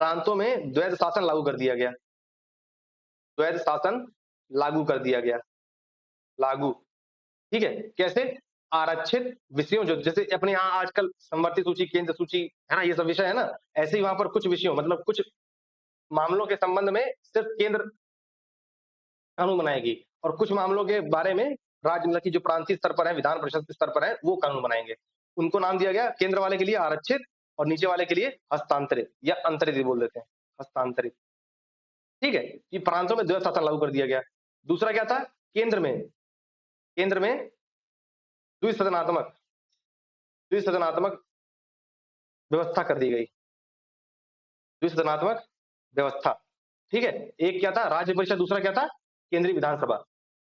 प्रांतों में द्वैध शासन लागू कर दिया गया। द्वैध शासन लागू कर दिया गया, लागू, ठीक है? कैसे? आरक्षित विषयों जो जैसे अपने यहाँ आजकल समवर्ती सूची, केंद्र सूची, है ना? ये सब विषय है ना? ऐसे ही वहाँ पर कुछ विषयों मतलब कुछ मामलों के संबंध में सिर्फ केंद्र कानून बनाएगी और कुछ मामलों के बारे में राज्य मतलब की जो प्रांतीय स्तर पर है, विधान परिषद के स्तर पर है, वो कानून बनाएँगे। उनको नाम दिया गया केंद्र वाले के लिए आरक्षित और नीचे वाले के लिए हस्तांतरित या अंतरित भी बोल देते हैं, हस्तांतरित। ठीक है? कि प्रांतों में द्वैध शासन लागू कर दिया गया। दूसरा क्या था? केंद्र में द्विसदनात्मक द्विसदनात्मक व्यवस्था कर दी गई। द्विसदनात्मक व्यवस्था, ठीक है? एक क्या था? राज्य परिषद, दूसरा क्या था? केंद्रीय विधानसभा।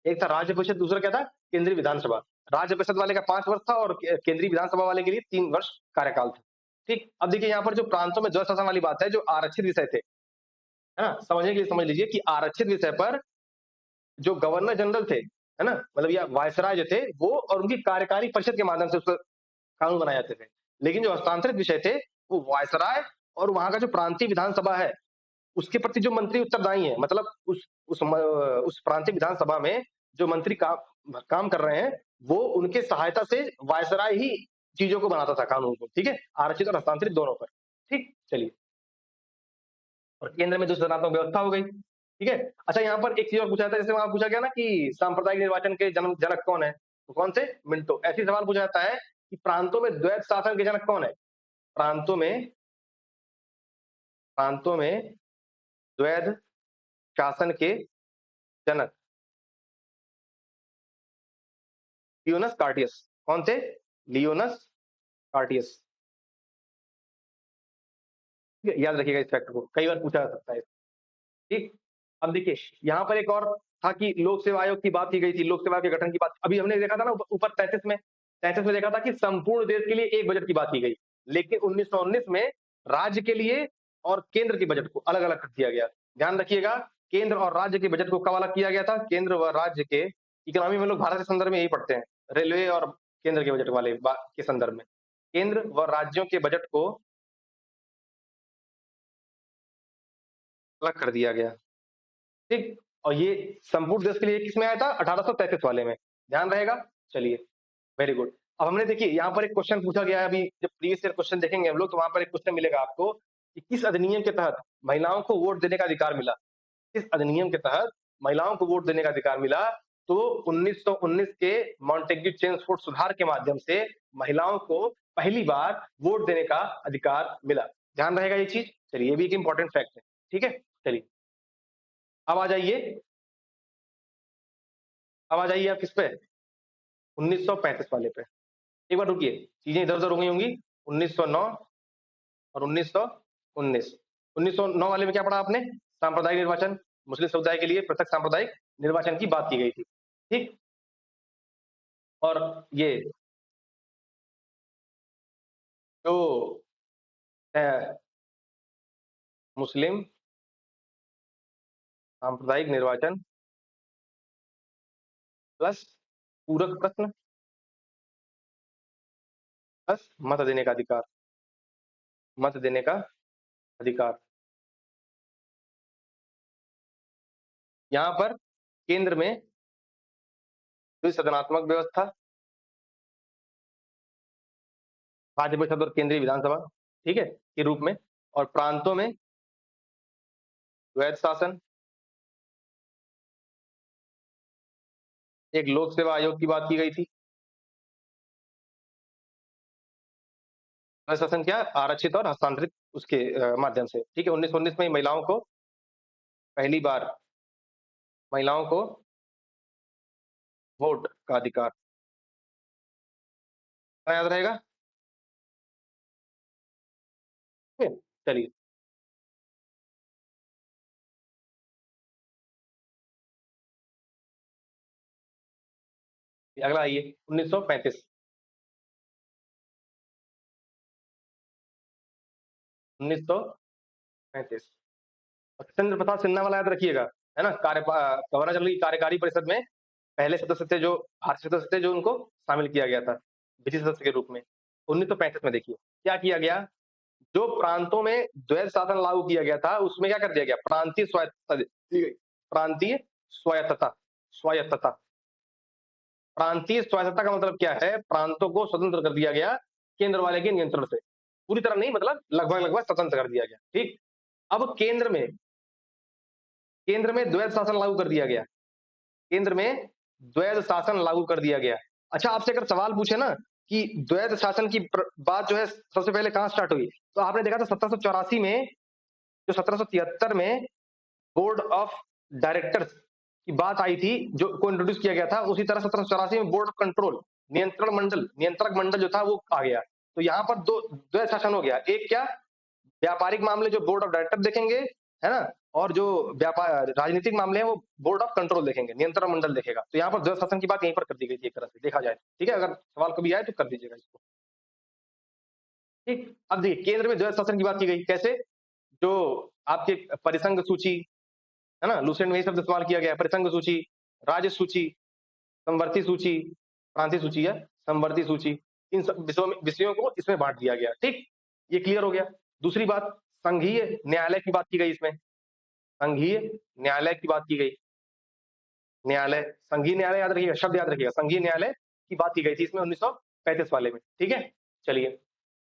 एक था राज्य परिषद, दूसरा क्या था? केंद्रीय विधानसभा। राज्य परिषद वाले का 5 वर्ष था और केंद्रीय विधानसभा वाले के लिए 3 वर्ष कार्यकाल था। ठीक? अब देखिए यहाँ पर जो प्रांतों में द्वैध शासन वाली बात है, जो आरक्षित विषय थे, है ना? समझने के लिए समझ लीजिए कि आरक्षित विषय पर जो गवर्नर जनरल थे, है ना? मतलब या वायसराय जो थे, वो और उनकी कार्यकारी परिषद के माध्यम से उस कानून बनाए जाते थे। लेकिन जो हस्तांतरित विषय थे, वो वायसराय और वहाँ का जो प्रांतीय विधानसभा है, उसके प्रति जो मंत्री उत्तरदायी है, मतलब उस प्रांतीय विधानसभा में जो मंत्री काम कर रहे हैं, वो उनके सहायता से वायसराय ही चीज़ों को बनाता था, कानून को, ठीक है? आरक्षित और हस्तांतरित दोनों पर, ठीक? चलिए, और केंद्र में जो संसदीय व्यवस्था हो गई, ठीक है? अच्छा, यहाँ पर एक चीज़ और पूछा जाता है, जैसे वहाँ पूछा गया ना कि सांप्रदायिक निर्वाचन के जनक कौन है? तो कौन थे? मिंटो। ऐसे ही सवाल पूछा जाता है कि प्रांतों में द्वैध शासन के जनक कौन है? प्रांतों में प्रांतों में द्वैध शासन के जनक लियोनस कार्टियस। कौन थे? लियोनस कार्टियस। ठीक है? याद रखिएगा इस फैक्ट को, कई बार पूछा जा सकता है। ठीक? अब देखिए, यहाँ पर एक और था कि लोक सेवा आयोग की बात की गई थी, लोक सेवा के गठन की बात अभी हमने देखा था ना ऊपर 33 में देखा था कि संपूर्ण देश के लिए एक बजट की बात की गई। लेकिन 1919 में राज्य के लिए और केंद्र के बजट को अलग-अलग कर दिया गया। ध्यान रखिएगा, केंद्र और राज्य के बजट को कब अलग किया गया था? केंद्र व राज्य के इकोनॉमी में लोग भारत के संदर्भ में यही पढ़ते हैं, रेलवे और केंद्र के बजट वाले के संदर्भ में। केंद्र व राज्यों के बजट को अलग कर दिया गया। ठीक? और ये संपूर्ण देश के लिए किसमें आया था? 1833 वाले में। ध्यान रहेगा? चलिए, वेरी गुड। अब हमने देखिए यहाँ पर एक क्वेश्चन पूछा गया है, अभी जब प्रीवियस ईयर क्वेश्चन देखेंगे हम लोग, तो वहाँ पर एक क्वेश्चन मिलेगा आपको कि किस अधिनियम के तहत महिलाओं को वोट देने का अधिकार मिला? किस अधिनियम के तहत महिलाओं को वोट देने का अधिकार मिला? तो 1919 के मॉन्टेग्यू चेम्सफोर्ड सुधार के माध्यम से महिलाओं को पहली बार वोट देने का अधिकार मिला। ध्यान रहेगा ये चीज़? चलिए, ये भी एक इम्पोर्टेंट फैक्ट है। ठीक है? चलिए, अब आ जाइए अब आ जाइए आप किस पे? 1935 वाले पे। एक बार रुकिए, चीज़ें इधर-उधर हो गई होंगी। 1909 और 1919। 1909 वाले में क्या पढ़ा आपने? सांप्रदायिक निर्वाचन, मुस्लिम समुदाय के लिए पृथक सांप्रदायिक निर्वाचन की बात की गई थी। ठीक? और ये जो है मुस्लिम सांप्रदायिक निर्वाचन प्लस पूरक प्रश्न प्लस मत देने का अधिकार, मत देने का अधिकार। यहाँ पर केंद्र में द्विसदनात्मक व्यवस्था, राज्य परिषद और केंद्रीय विधानसभा, ठीक है? के रूप में, और प्रांतों में द्वैध शासन, एक लोक सेवा आयोग की बात की गई थी। द्वैध शासन क्या? आरक्षित और हस्तांतरित उसके माध्यम से, ठीक है? 1919 में महिलाओं को पहली बार महिलाओं को वोट का अधिकार, क्या याद रहेगा? ठीक है? चलिए, अगला आइए 1935। 1935 सत्येंद्र प्रसाद सिन्हा वाला याद रखिएगा, है ना? गवर्नर जनरल की कार्यकारी परिषद में पहले सदस्य थे, जो भारतीय सदस्य थे, जो उनको शामिल किया गया था ब्रिटिश सदस्य के रूप में। 1935 में देखिए क्या किया गया, जो प्रांतों में द्वैध शासन लागू किया गया था, उसमें क्या कर दिया गया, प्रांतीय स्वायत्तता दी गई। प्रांतीय स्वायत्तता, स्वायत्तता, प्रांतीय स्वायत्तता का मतलब क्या है, प्रांतों को स्वतंत्र कर दिया गया केंद्र वाले के नियंत्रण से। पूरी तरह नहीं, मतलब लगभग लगभग स्वतंत्र कर दिया गया। ठीक, अब केंद्र में द्वैध शासन लागू कर दिया गया, केंद्र में द्वैध शासन लागू कर दिया गया। अच्छा, आपसे अगर सवाल पूछे ना कि द्वैध शासन की बात जो है सबसे पहले कहां स्टार्ट हुई, तो आपने देखा था 1784 में, जो 1773 में बोर्ड ऑफ डायरेक्टर्स की बात आई थी, जो को इंट्रोड्यूस किया गया था, उसी तरह 1784 में बोर्ड ऑफ कंट्रोल, नियंत्रक मंडल जो था वो आ गया। तो यहाँ पर दो द्वैध शासन हो गया। एक क्या, व्यापारिक मामले जो बोर्ड ऑफ डायरेक्टर देखेंगे, है ना, और जो व्यापार राजनीतिक मामले हैं वो बोर्ड ऑफ कंट्रोल देखेंगे, नियंत्रण मंडल देखेगा। तो यहाँ पर द्वैध शासन की बात यहीं पर कर दी गई थी एक तरह से देखा जाए, ठीक है? अगर सवाल कभी आए तो कर दीजिएगा इसको। ठीक, अब देखिए केंद्र में द्वैध शासन की बात की गई कैसे, जो आपके परिसंघ सूची, है ना, लूसेंट में ये शब्द इस्तेमाल किया गया, परिसंघ सूची, राज्य सूची, संवर्ती सूची, प्रांतीय सूची या संवर्ती सूची, इन सब विषयों को इसमें बांट दिया गया। ठीक, ये क्लियर हो गया। दूसरी बात, संघीय न्यायालय की बात की गई इसमें, संघीय न्यायालय की बात की गई। न्यायालय, संघीय न्यायालय याद रखिएगा, शब्द याद रखिएगा, संघीय न्यायालय की बात की गई थी इसमें 1935 वाले में। ठीक है, चलिए,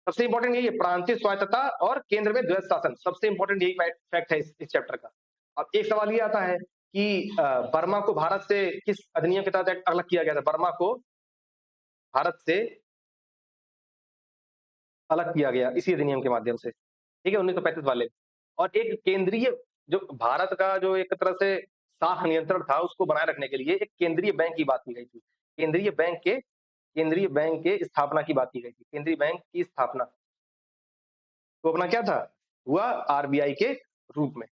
सबसे इंपॉर्टेंट यही है, प्रांतीय स्वायत्तता और केंद्र में द्वैध शासन, सबसे इंपॉर्टेंट यही फैक्ट है इस चैप्टर का। अब एक सवाल ये आता है कि बर्मा को भारत से किस अधिनियम के तहत अलग किया गया था, बर्मा को भारत से अलग किया गया इसी अधिनियम के माध्यम से, ठीक है, 1935 वाले। और एक केंद्रीय, जो भारत का जो एक तरह से शाख नियंत्रण था, उसको बनाए रखने के लिए एक केंद्रीय बैंक की बात की गई थी। केंद्रीय बैंक के स्थापना की बात की गई थी। केंद्रीय बैंक की स्थापना तो अपना क्या था, हुआ आरबीआई के रूप में।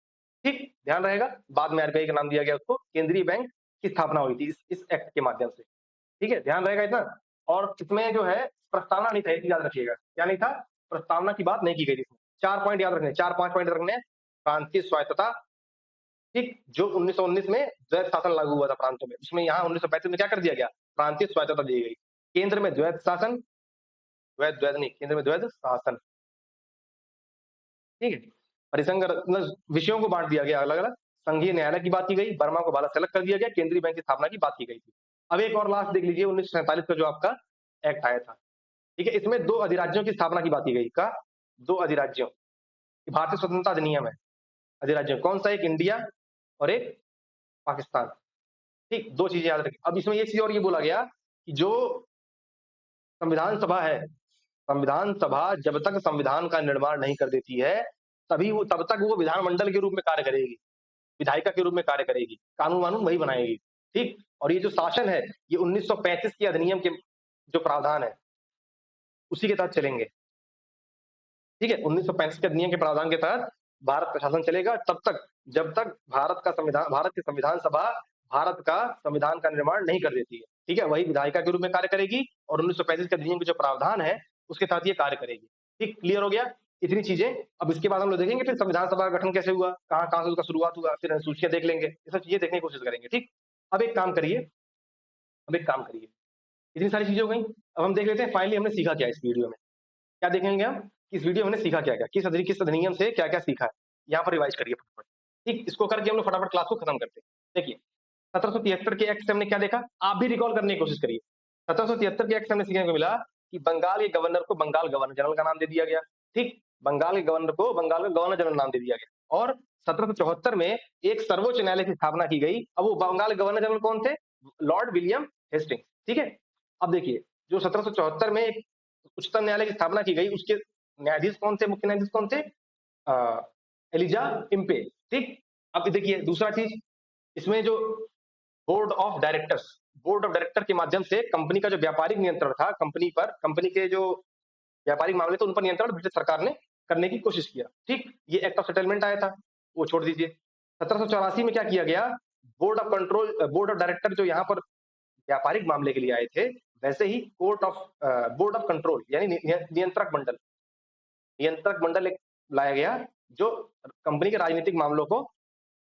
ठीक, ध्यान रहेगा, बाद में आरबीआई का नाम दिया गया उसको, केंद्रीय बैंक की स्थापना हुई थी इस एक्ट के माध्यम से। ठीक है, ध्यान रहेगा इतना। और इसमें जो है प्रस्तावना नहीं था, ये याद रखिएगा, क्या नहीं था, प्रस्तावना की बात नहीं की गई थी। 4 पॉइंट याद रखने, 4-5 पॉइंट रखने। प्रांतीय स्वायत्तता, ठीक, जो 1919 में द्वैध शासन लागू हुआ था प्रांतों में, उसमें यहाँ 1935 में क्या कर दिया गया, प्रांतीय स्वायत्तता दी गई। केंद्र में द्वैध शासन, द्वैध नहीं, केंद्र में द्वैध शासन। ठीक है, परिसंघ विषयों को बांट दिया गया अलग अलग। संघीय न्यायालय की बात की गई, बर्मा को भारत से अलग कर दिया गया, केंद्रीय बैंक की स्थापना की बात की गई थी। अब एक और लास्ट देख लीजिए, 1947 का जो आपका एक्ट आया था, ठीक है, इसमें 2 अधिराज्यों की स्थापना की बात की गई। का 2 अधिराज्यों, भारतीय स्वतंत्रता अधिनियम है, अधिराज्यों कौन सा, एक इंडिया और एक पाकिस्तान। ठीक, 2 चीजें याद रखिए। अब इसमें ये चीज और ये बोला गया कि जो संविधान सभा है, संविधान सभा जब तक संविधान का निर्माण नहीं कर देती है, तब तक वो विधानमंडल के रूप में कार्य करेगी, विधायिका के रूप में कार्य करेगी, कानून वानून वही बनाएगी। ठीक, और ये जो शासन है, ये 1935 के अधिनियम के जो प्रावधान है उसी के तहत चलेंगे। ठीक है, 1935 के अधिनियम के प्रावधान के तहत भारत का शासन चलेगा तब तक, जब तक भारत की संविधान सभा भारत का संविधान का निर्माण नहीं कर देती है। ठीक है, वही विधायिका के रूप में कार्य करेगी और 1935 के अधिनियम के जो प्रावधान है उसके तहत ये कार्य करेगी। ठीक, क्लियर हो गया इतनी चीजें। अब इसके बाद हम लोग देखेंगे फिर संविधान सभा का गठन कैसे हुआ, कहाँ से उसका शुरुआत हुआ, फिर अनुसूचियां देख लेंगे, ये सब चीजें देखने की कोशिश करेंगे। ठीक, अब एक काम करिए, इतनी सारी चीजें हो गई, अब हम देख लेते हैं फाइनली हमने सीखा क्या इस वीडियो में। क्या देखेंगे हम, इस वीडियो में हमने सीखा क्या क्या, किस अधिनियम से क्या क्या सीखा है, यहाँ पर रिवाइज करिए फटाफट। ठीक, इसको करके हम लोग फटाफट क्लास को खत्म करते हैं। देखिए 1773 के एक्ट से हमने क्या देखा, आप भी रिकॉल करने की कोशिश करिए। 1773 के एक्ट से हमें सीखने को मिला कि बंगाल के गवर्नर को बंगाल गवर्नर जनरल का नाम दे दिया गया। ठीक, बंगाल के गवर्नर को बंगाल का गवर्नर जनरल नाम दे दिया गया। और 1774 में एक सर्वोच्च न्यायालय की स्थापना की गई। अब वो बंगाल के गवर्नर जनरल कौन थे, लॉर्ड विलियम हेस्टिंग्स। ठीक है, अब देखिए जो 1774 में एक उच्चतम न्यायालय की स्थापना की गई, उसके न्यायाधीश कौन थे, मुख्य न्यायाधीश कौन थे, एलिजा इम्पे। ठीक, अब देखिए दूसरा चीज, इसमें जो बोर्ड ऑफ डायरेक्टर के माध्यम से कंपनी का जो व्यापारिक नियंत्रण था, कंपनी के जो व्यापारिक मामले थे उन पर नियंत्रण ब्रिटिश सरकार ने करने की कोशिश किया। ठीक, ये एक्ट ऑफ सेटलमेंट आया था, वो छोड़ दीजिए। 1784 में क्या किया गया, बोर्ड ऑफ डायरेक्टर जो यहाँ पर व्यापारिक मामले के लिए आए थे, वैसे ही बोर्ड ऑफ कंट्रोल यानी नियंत्रक मंडल एक लाया गया, जो कंपनी के राजनीतिक मामलों को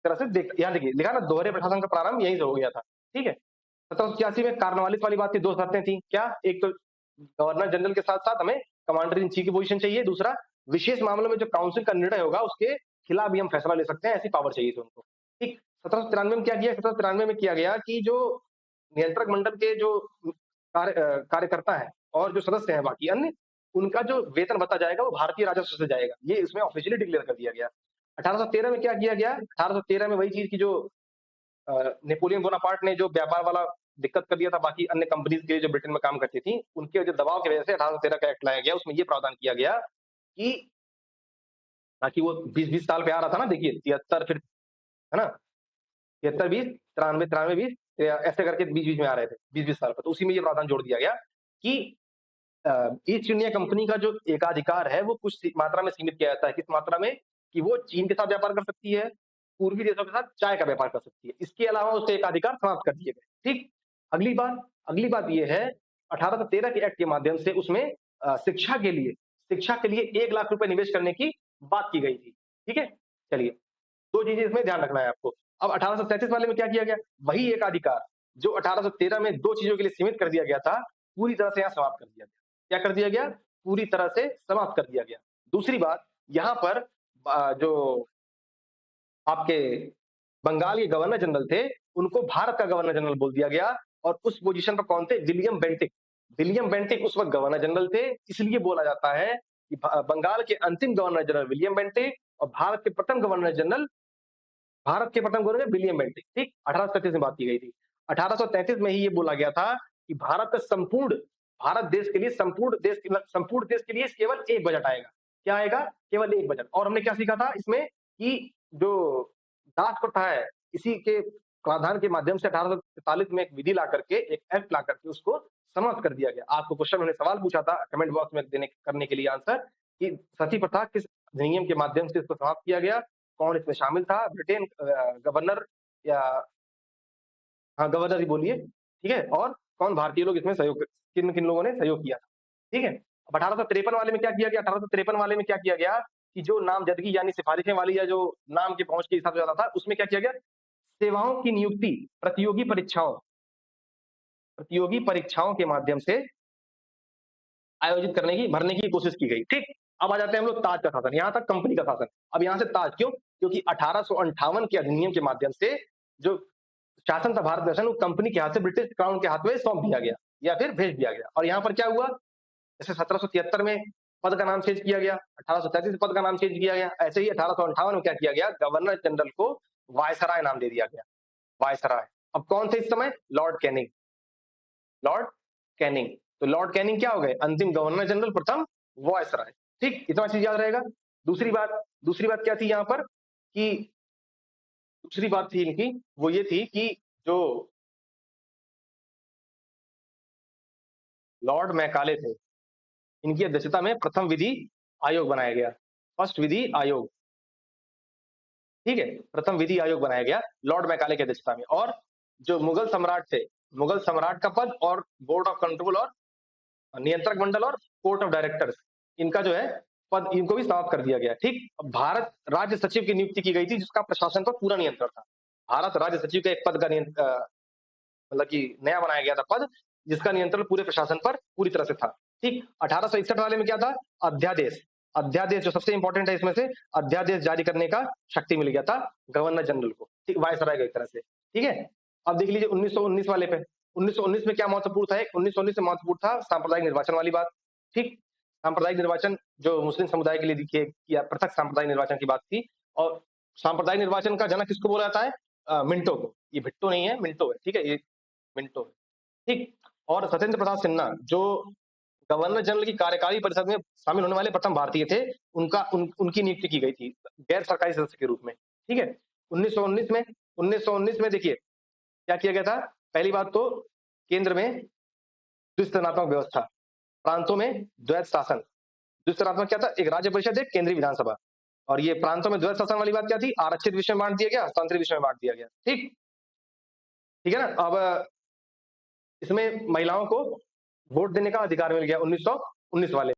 तरह से यहाँ देखिए लिखा ना, दोहरे प्रशासन का प्रारंभ यहीं से हो गया था। ठीक है, 1786 में कार्नवालिस वाली बात थी, दो शर्तें थी क्या, एक तो गवर्नर जनरल के साथ साथ हमें कमांडर इन चीफ की पोजीशन चाहिए, दूसरा विशेष मामलों में जो काउंसिल का निर्णय होगा उसके खिलाफ भी हम फैसला ले सकते हैं, ऐसी पावर चाहिए थी उनको। ठीक, 1793 में क्या किया, 1793 में किया गया कि जो नियंत्रक मंडल के जो कार्यकर्ता है और जो सदस्य हैं बाकी अन्य, उनका जो वेतन भत्ता जाएगा वो भारतीय राजस्व से जाएगा, ये इसमें ऑफिशियली डिक्लेयर कर दिया गया। 1813 में क्या किया गया, 1813 में वही चीज की जो नेपोलियन बोनापार्ट ने जो व्यापार वाला दिक्कत कर दिया था बाकी अन्य कंपनीज के जो ब्रिटेन में काम करती थी, उनके जो दबाव की वजह से 1813 का एक्ट लाया गया। उसमें ये प्रावधान किया गया कि ताकि वो 20-20 साल पे आ रहा था ना, देखिए 73 फिर है ना, 73-20, 93-93-20 ऐसे करके बीच-बीच में आ रहे थे 20-20 साल पर, तो उसी में ये प्रावधान जोड़ दिया गया कि ईस्ट इंडिया कंपनी का जो एकाधिकार है वो कुछ मात्रा में सीमित किया जाता है। किस मात्रा में, कि वो चीन के साथ व्यापार कर सकती है, पूर्वी देशों के साथ चाय का व्यापार कर सकती है, इसके अलावा उसके एकाधिकार समाप्त कर दिए गए। ठीक, अगली बात ये है, 1813 के एक्ट के माध्यम से उसमें शिक्षा के लिए 1 लाख रुपए निवेश करने की बात की गई थी। ठीक है, चलिए 2 चीजें इसमें ध्यान रखना है आपको। अब 1837 वाले में क्या किया गया, वही एक अधिकार जो 1813 में 2 चीजों के लिए सीमित कर दिया गया था, पूरी तरह से यहाँ समाप्त कर दिया गया। क्या कर दिया गया, पूरी तरह से समाप्त कर दिया गया। दूसरी बात, यहाँ पर जो आपके बंगाल के गवर्नर जनरल थे, उनको भारत का गवर्नर जनरल बोल दिया गया, और उस पोजीशन पर कौन थे, विलियम बेंटिक उस वक्त गवर्नर जनरल थे, इसलिए बोला जाता है कि बंगाल के अंतिम गवर्नर जनरल विलियम बेंटिक और भारत के प्रथम विलियम बेंटिक। ठीक, 1837 में बात की गई थी। 1833 में ही ये बोला गया था कि भारत देश के लिए संपूर्ण देश के लिए केवल एक बजट आएगा। क्या आएगा, केवल एक बजट। और हमने क्या सीखा था इसमें, कि जो दास प्रथा है, इसी के प्रावधान के माध्यम से 1843 में एक विधि ला करके, एक एक्ट ला करके उसको समाप्त कर दिया गया। आपको क्वेश्चन मैंने सवाल पूछा था कमेंट बॉक्स में करने के लिए आंसर, कि सती प्रथा किस अधिनियम के माध्यम से इसको समाप्त किया गया, कौन इसमें शामिल था, ब्रिटेन गवर्नर या हाँ गवर्नर ही बोलिए, ठीक है, और कौन भारतीय लोग इसमें सहयोग, किन किन लोगों ने सहयोग किया था। ठीक है, अब 1853 वाले में क्या किया गया, 1853 वाले में क्या किया गया कि जो नामजदगी यानी सिफारिशें वाली या जो नाम के पहुंच के हिसाब से ज्यादा था, उसमें क्या किया गया, सेवाओं की नियुक्ति प्रतियोगी परीक्षाओं के माध्यम से आयोजित भरने की कोशिश की गई। ठीक, अब आ जाते हैं हम लोग ताज का शासन, यहां तक कंपनी का शासन। अब यहां से ताज क्यों, क्योंकि 1858 के अधिनियम के माध्यम से जो शासन था भारत शासन, वो कंपनी के हाथ से ब्रिटिश क्राउन के हाथ में सौंप दिया गया या फिर भेज दिया गया। और यहाँ पर क्या हुआ, जैसे 1773 में पद का नाम चेंज किया गया, 1833 में पद का नाम चेंज किया गया, ऐसे ही 1858 में क्या किया गया, गवर्नर जनरल को वायसराय नाम दे दिया गया, वायसराय। अब कौन थे इस समय, लॉर्ड कैनिंग। तो लॉर्ड कैनिंग क्या हो गए, अंतिम गवर्नर जनरल, प्रथम वायसराय। ठीक, इतना चीज याद रहेगा। दूसरी बात क्या थी यहाँ पर, कि दूसरी बात थी इनकी, वो ये थी कि जो लॉर्ड मैकाले थे, इनकी अध्यक्षता में प्रथम विधि आयोग बनाया गया, फर्स्ट विधि आयोग। ठीक है, प्रथम विधि आयोग बनाया गया लॉर्ड मैकाले की अध्यक्षता में। और जो मुगल सम्राट थे, मुगल सम्राट का पद और बोर्ड ऑफ कंट्रोल और नियंत्रक मंडल और कोर्ट ऑफ डायरेक्टर्स, इनका जो है पद, इनको भी समाप्त कर दिया गया। ठीक, भारत राज्य सचिव की नियुक्ति की गई थी, जिसका प्रशासन पर पूरा नियंत्रण था। भारत राज्य सचिव के एक पद का मतलब कि नया बनाया गया था पद, जिसका नियंत्रण पूरे प्रशासन पर पूरी तरह से था। ठीक, 1861 वाले में क्या था, अध्यादेश जो सबसे इंपॉर्टेंट है इसमें से, अध्यादेश जारी करने का शक्ति मिल गया था गवर्नर जनरल को। ठीक, वायसराय की तरह से। ठीक है, अब देख लीजिए 1919 वाले पे, 1919 में क्या महत्वपूर्ण था, 1919 में महत्वपूर्ण था सांप्रदायिक निर्वाचन वाली बात। ठीक, सांप्रदायिक निर्वाचन जो मुस्लिम समुदाय के लिए किया, पृथक सांप्रदायिक निर्वाचन की बात थी। और सांप्रदायिक निर्वाचन का जनक किसको बोला जाता है, मिंटो को। ये भिट्टो नहीं है, मिंटो है। ठीक है, ये मिंटो है। ठीक, और सत्येंद्र प्रसाद सिन्हा जो गवर्नर जनरल की कार्यकारी परिषद में शामिल होने वाले प्रथम भारतीय थे, उनकी नियुक्ति की गई थी गैर सरकारी सदस्य के रूप में। ठीक है, 1919 में देखिए क्या किया गया था, पहली बात तो केंद्र में द्विसदनात्मक व्यवस्था, प्रांतों में द्वैत शासन। द्विसदनात्मक क्या था, एक राज्य परिषद, एक केंद्रीय विधानसभा। और ये प्रांतों में द्वैत शासन वाली बात क्या थी, आरक्षित विषय में बांट दिया गया, हस्तांतरित विषय में बांट दिया गया। ठीक, ठीक है ना। अब इसमें महिलाओं को वोट देने का अधिकार मिल गया 1919 वाले।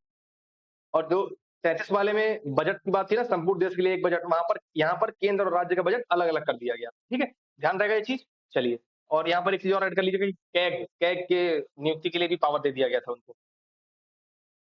और जो 33 वाले में बजट की बात थी ना, संपूर्ण देश के लिए एक बजट, वहां पर यहाँ पर केंद्र और राज्य का बजट अलग अलग कर दिया गया। ठीक है, ध्यान रहेगा ये चीज। चलिए, और यहाँ पर एक चीज और ऐड कर लीजिएगा कि कैग कैग के नियुक्ति के लिए भी पावर दे दिया गया था उनको,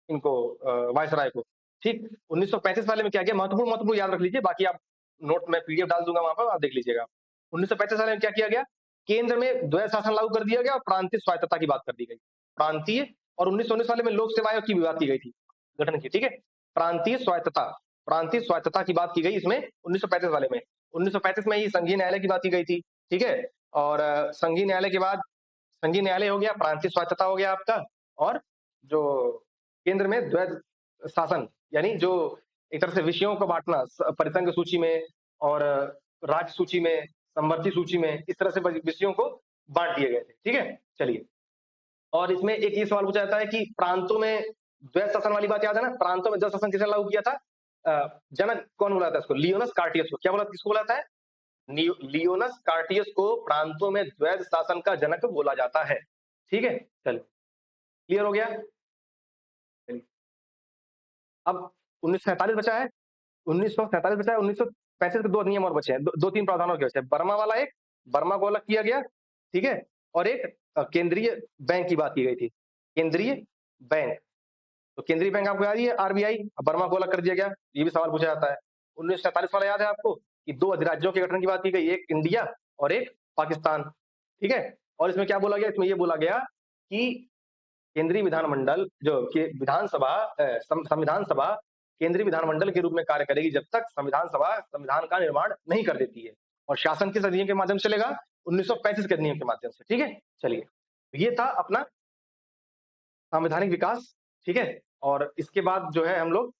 इनको वायसराय को। ठीक, 1935 वाले में क्या किया, महत्वपूर्ण महत्वपूर्ण याद रख लीजिए, बाकी आप नोट में पीडीएफ डाल दूंगा वहां पर, आप देख लीजिएगा। 1935 वाले में क्या किया गया, केंद्र में द्वैध शासन लागू कर दिया गया और प्रांतीय स्वायत्तता की बात कर दी गई। प्रांतीय, और 1919 वाले में लोक सेवा आयोग की भी बात की गई थी, गठन की। ठीक है, प्रांतीय स्वायत्तता, प्रांतीय स्वायत्तता की बात की गई इसमें 1935 वाले में। 1935 में ही संघीय न्यायालय की बात की गई थी। ठीक है, और संघीय न्यायालय के बाद संघीय न्यायालय हो गया, प्रांतीय स्वायत्तता हो गया आपका, और जो केंद्र में द्वैध शासन, यानी जो एक तरह से विषयों को बांटना परिसंघ सूची में और राज्य सूची में, समवर्ती सूची में, इस तरह से विषयों को बांट दिए गए थे। ठीक है, चलिए, और इसमें एक ये सवाल पूछा जाता है कि प्रांतों में द्वैध शासन वाली बात याद है ना, प्रांतों में द्वैध शासन किसने लागू किया था? जनक कौन बुलाता है इसको? लियोनस कार्टियस को। क्या बोला, किसको बुलाता है? लियोनस कार्टियस को प्रांतों में द्वैध शासन का जनक बोला जाता है। ठीक है, चलो, क्लियर हो गया। अब 1947 बचा है, 1947 बचा है, 1935 के 2 अधिनियम और बचे हैं, 2-3 प्रावधान और बचे हैं। बर्मा वाला एक, बर्मा को अलग किया गया, ठीक है? और एक केंद्रीय बैंक की बात की गई थी, केंद्रीय बैंक। तो केंद्रीय बैंक आपको याद ही है, आरबीआई, बर्मा को अलग कर दिया गया, ये भी सवाल पूछा जाता है। 1947 वाला याद है आपको कि 2 अधिराज्यों के गठन की बात की गई, एक इंडिया और एक पाकिस्तान, ठीक है? और इसमें क्या बोला गया? इसमें ये बोला गया कि केंद्रीय विधानमंडल जो कि विधानसभा संविधान सभा केंद्रीय विधानमंडल के रूप में कार्य करेगी जब तक संविधान सभा संविधान का निर्माण नहीं कर देती है। और शासन किस अधिनियम के माध्यम से चलेगा? 1935 के अधिनियम के माध्यम से। ठीक है, चलिए, ये था अपना संवैधानिक विकास। ठीक है, और इसके बाद जो है हम लोग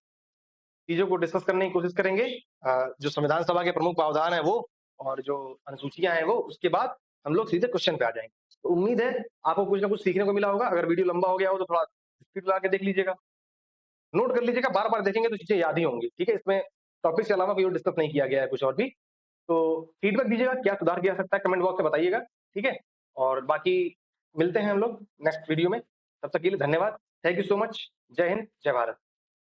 चीजों को डिस्कस करने की कोशिश करेंगे, जो संविधान सभा के प्रमुख प्रावधान है वो, और जो अनुसूचियां हैं वो, उसके बाद हम लोग सीधे क्वेश्चन पे आ जाएंगे। तो उम्मीद है आपको कुछ ना कुछ सीखने को मिला होगा। अगर वीडियो लंबा हो गया हो तो थोड़ा स्पीड लगा के देख लीजिएगा, नोट कर लीजिएगा, बार बार देखेंगे तो चीजें याद ही होंगी। ठीक है, इसमें टॉपिक के अलावा कोई और डिस्कस नहीं किया गया है कुछ और भी। तो फीडबैक दीजिएगा, क्या सुधार किया जा सकता है, कमेंट बॉक्स में बताइएगा। ठीक है, और बाकी मिलते हैं हम लोग नेक्स्ट वीडियो में। तब तक के लिए धन्यवाद, थैंक यू सो मच। जय हिंद, जय भारत।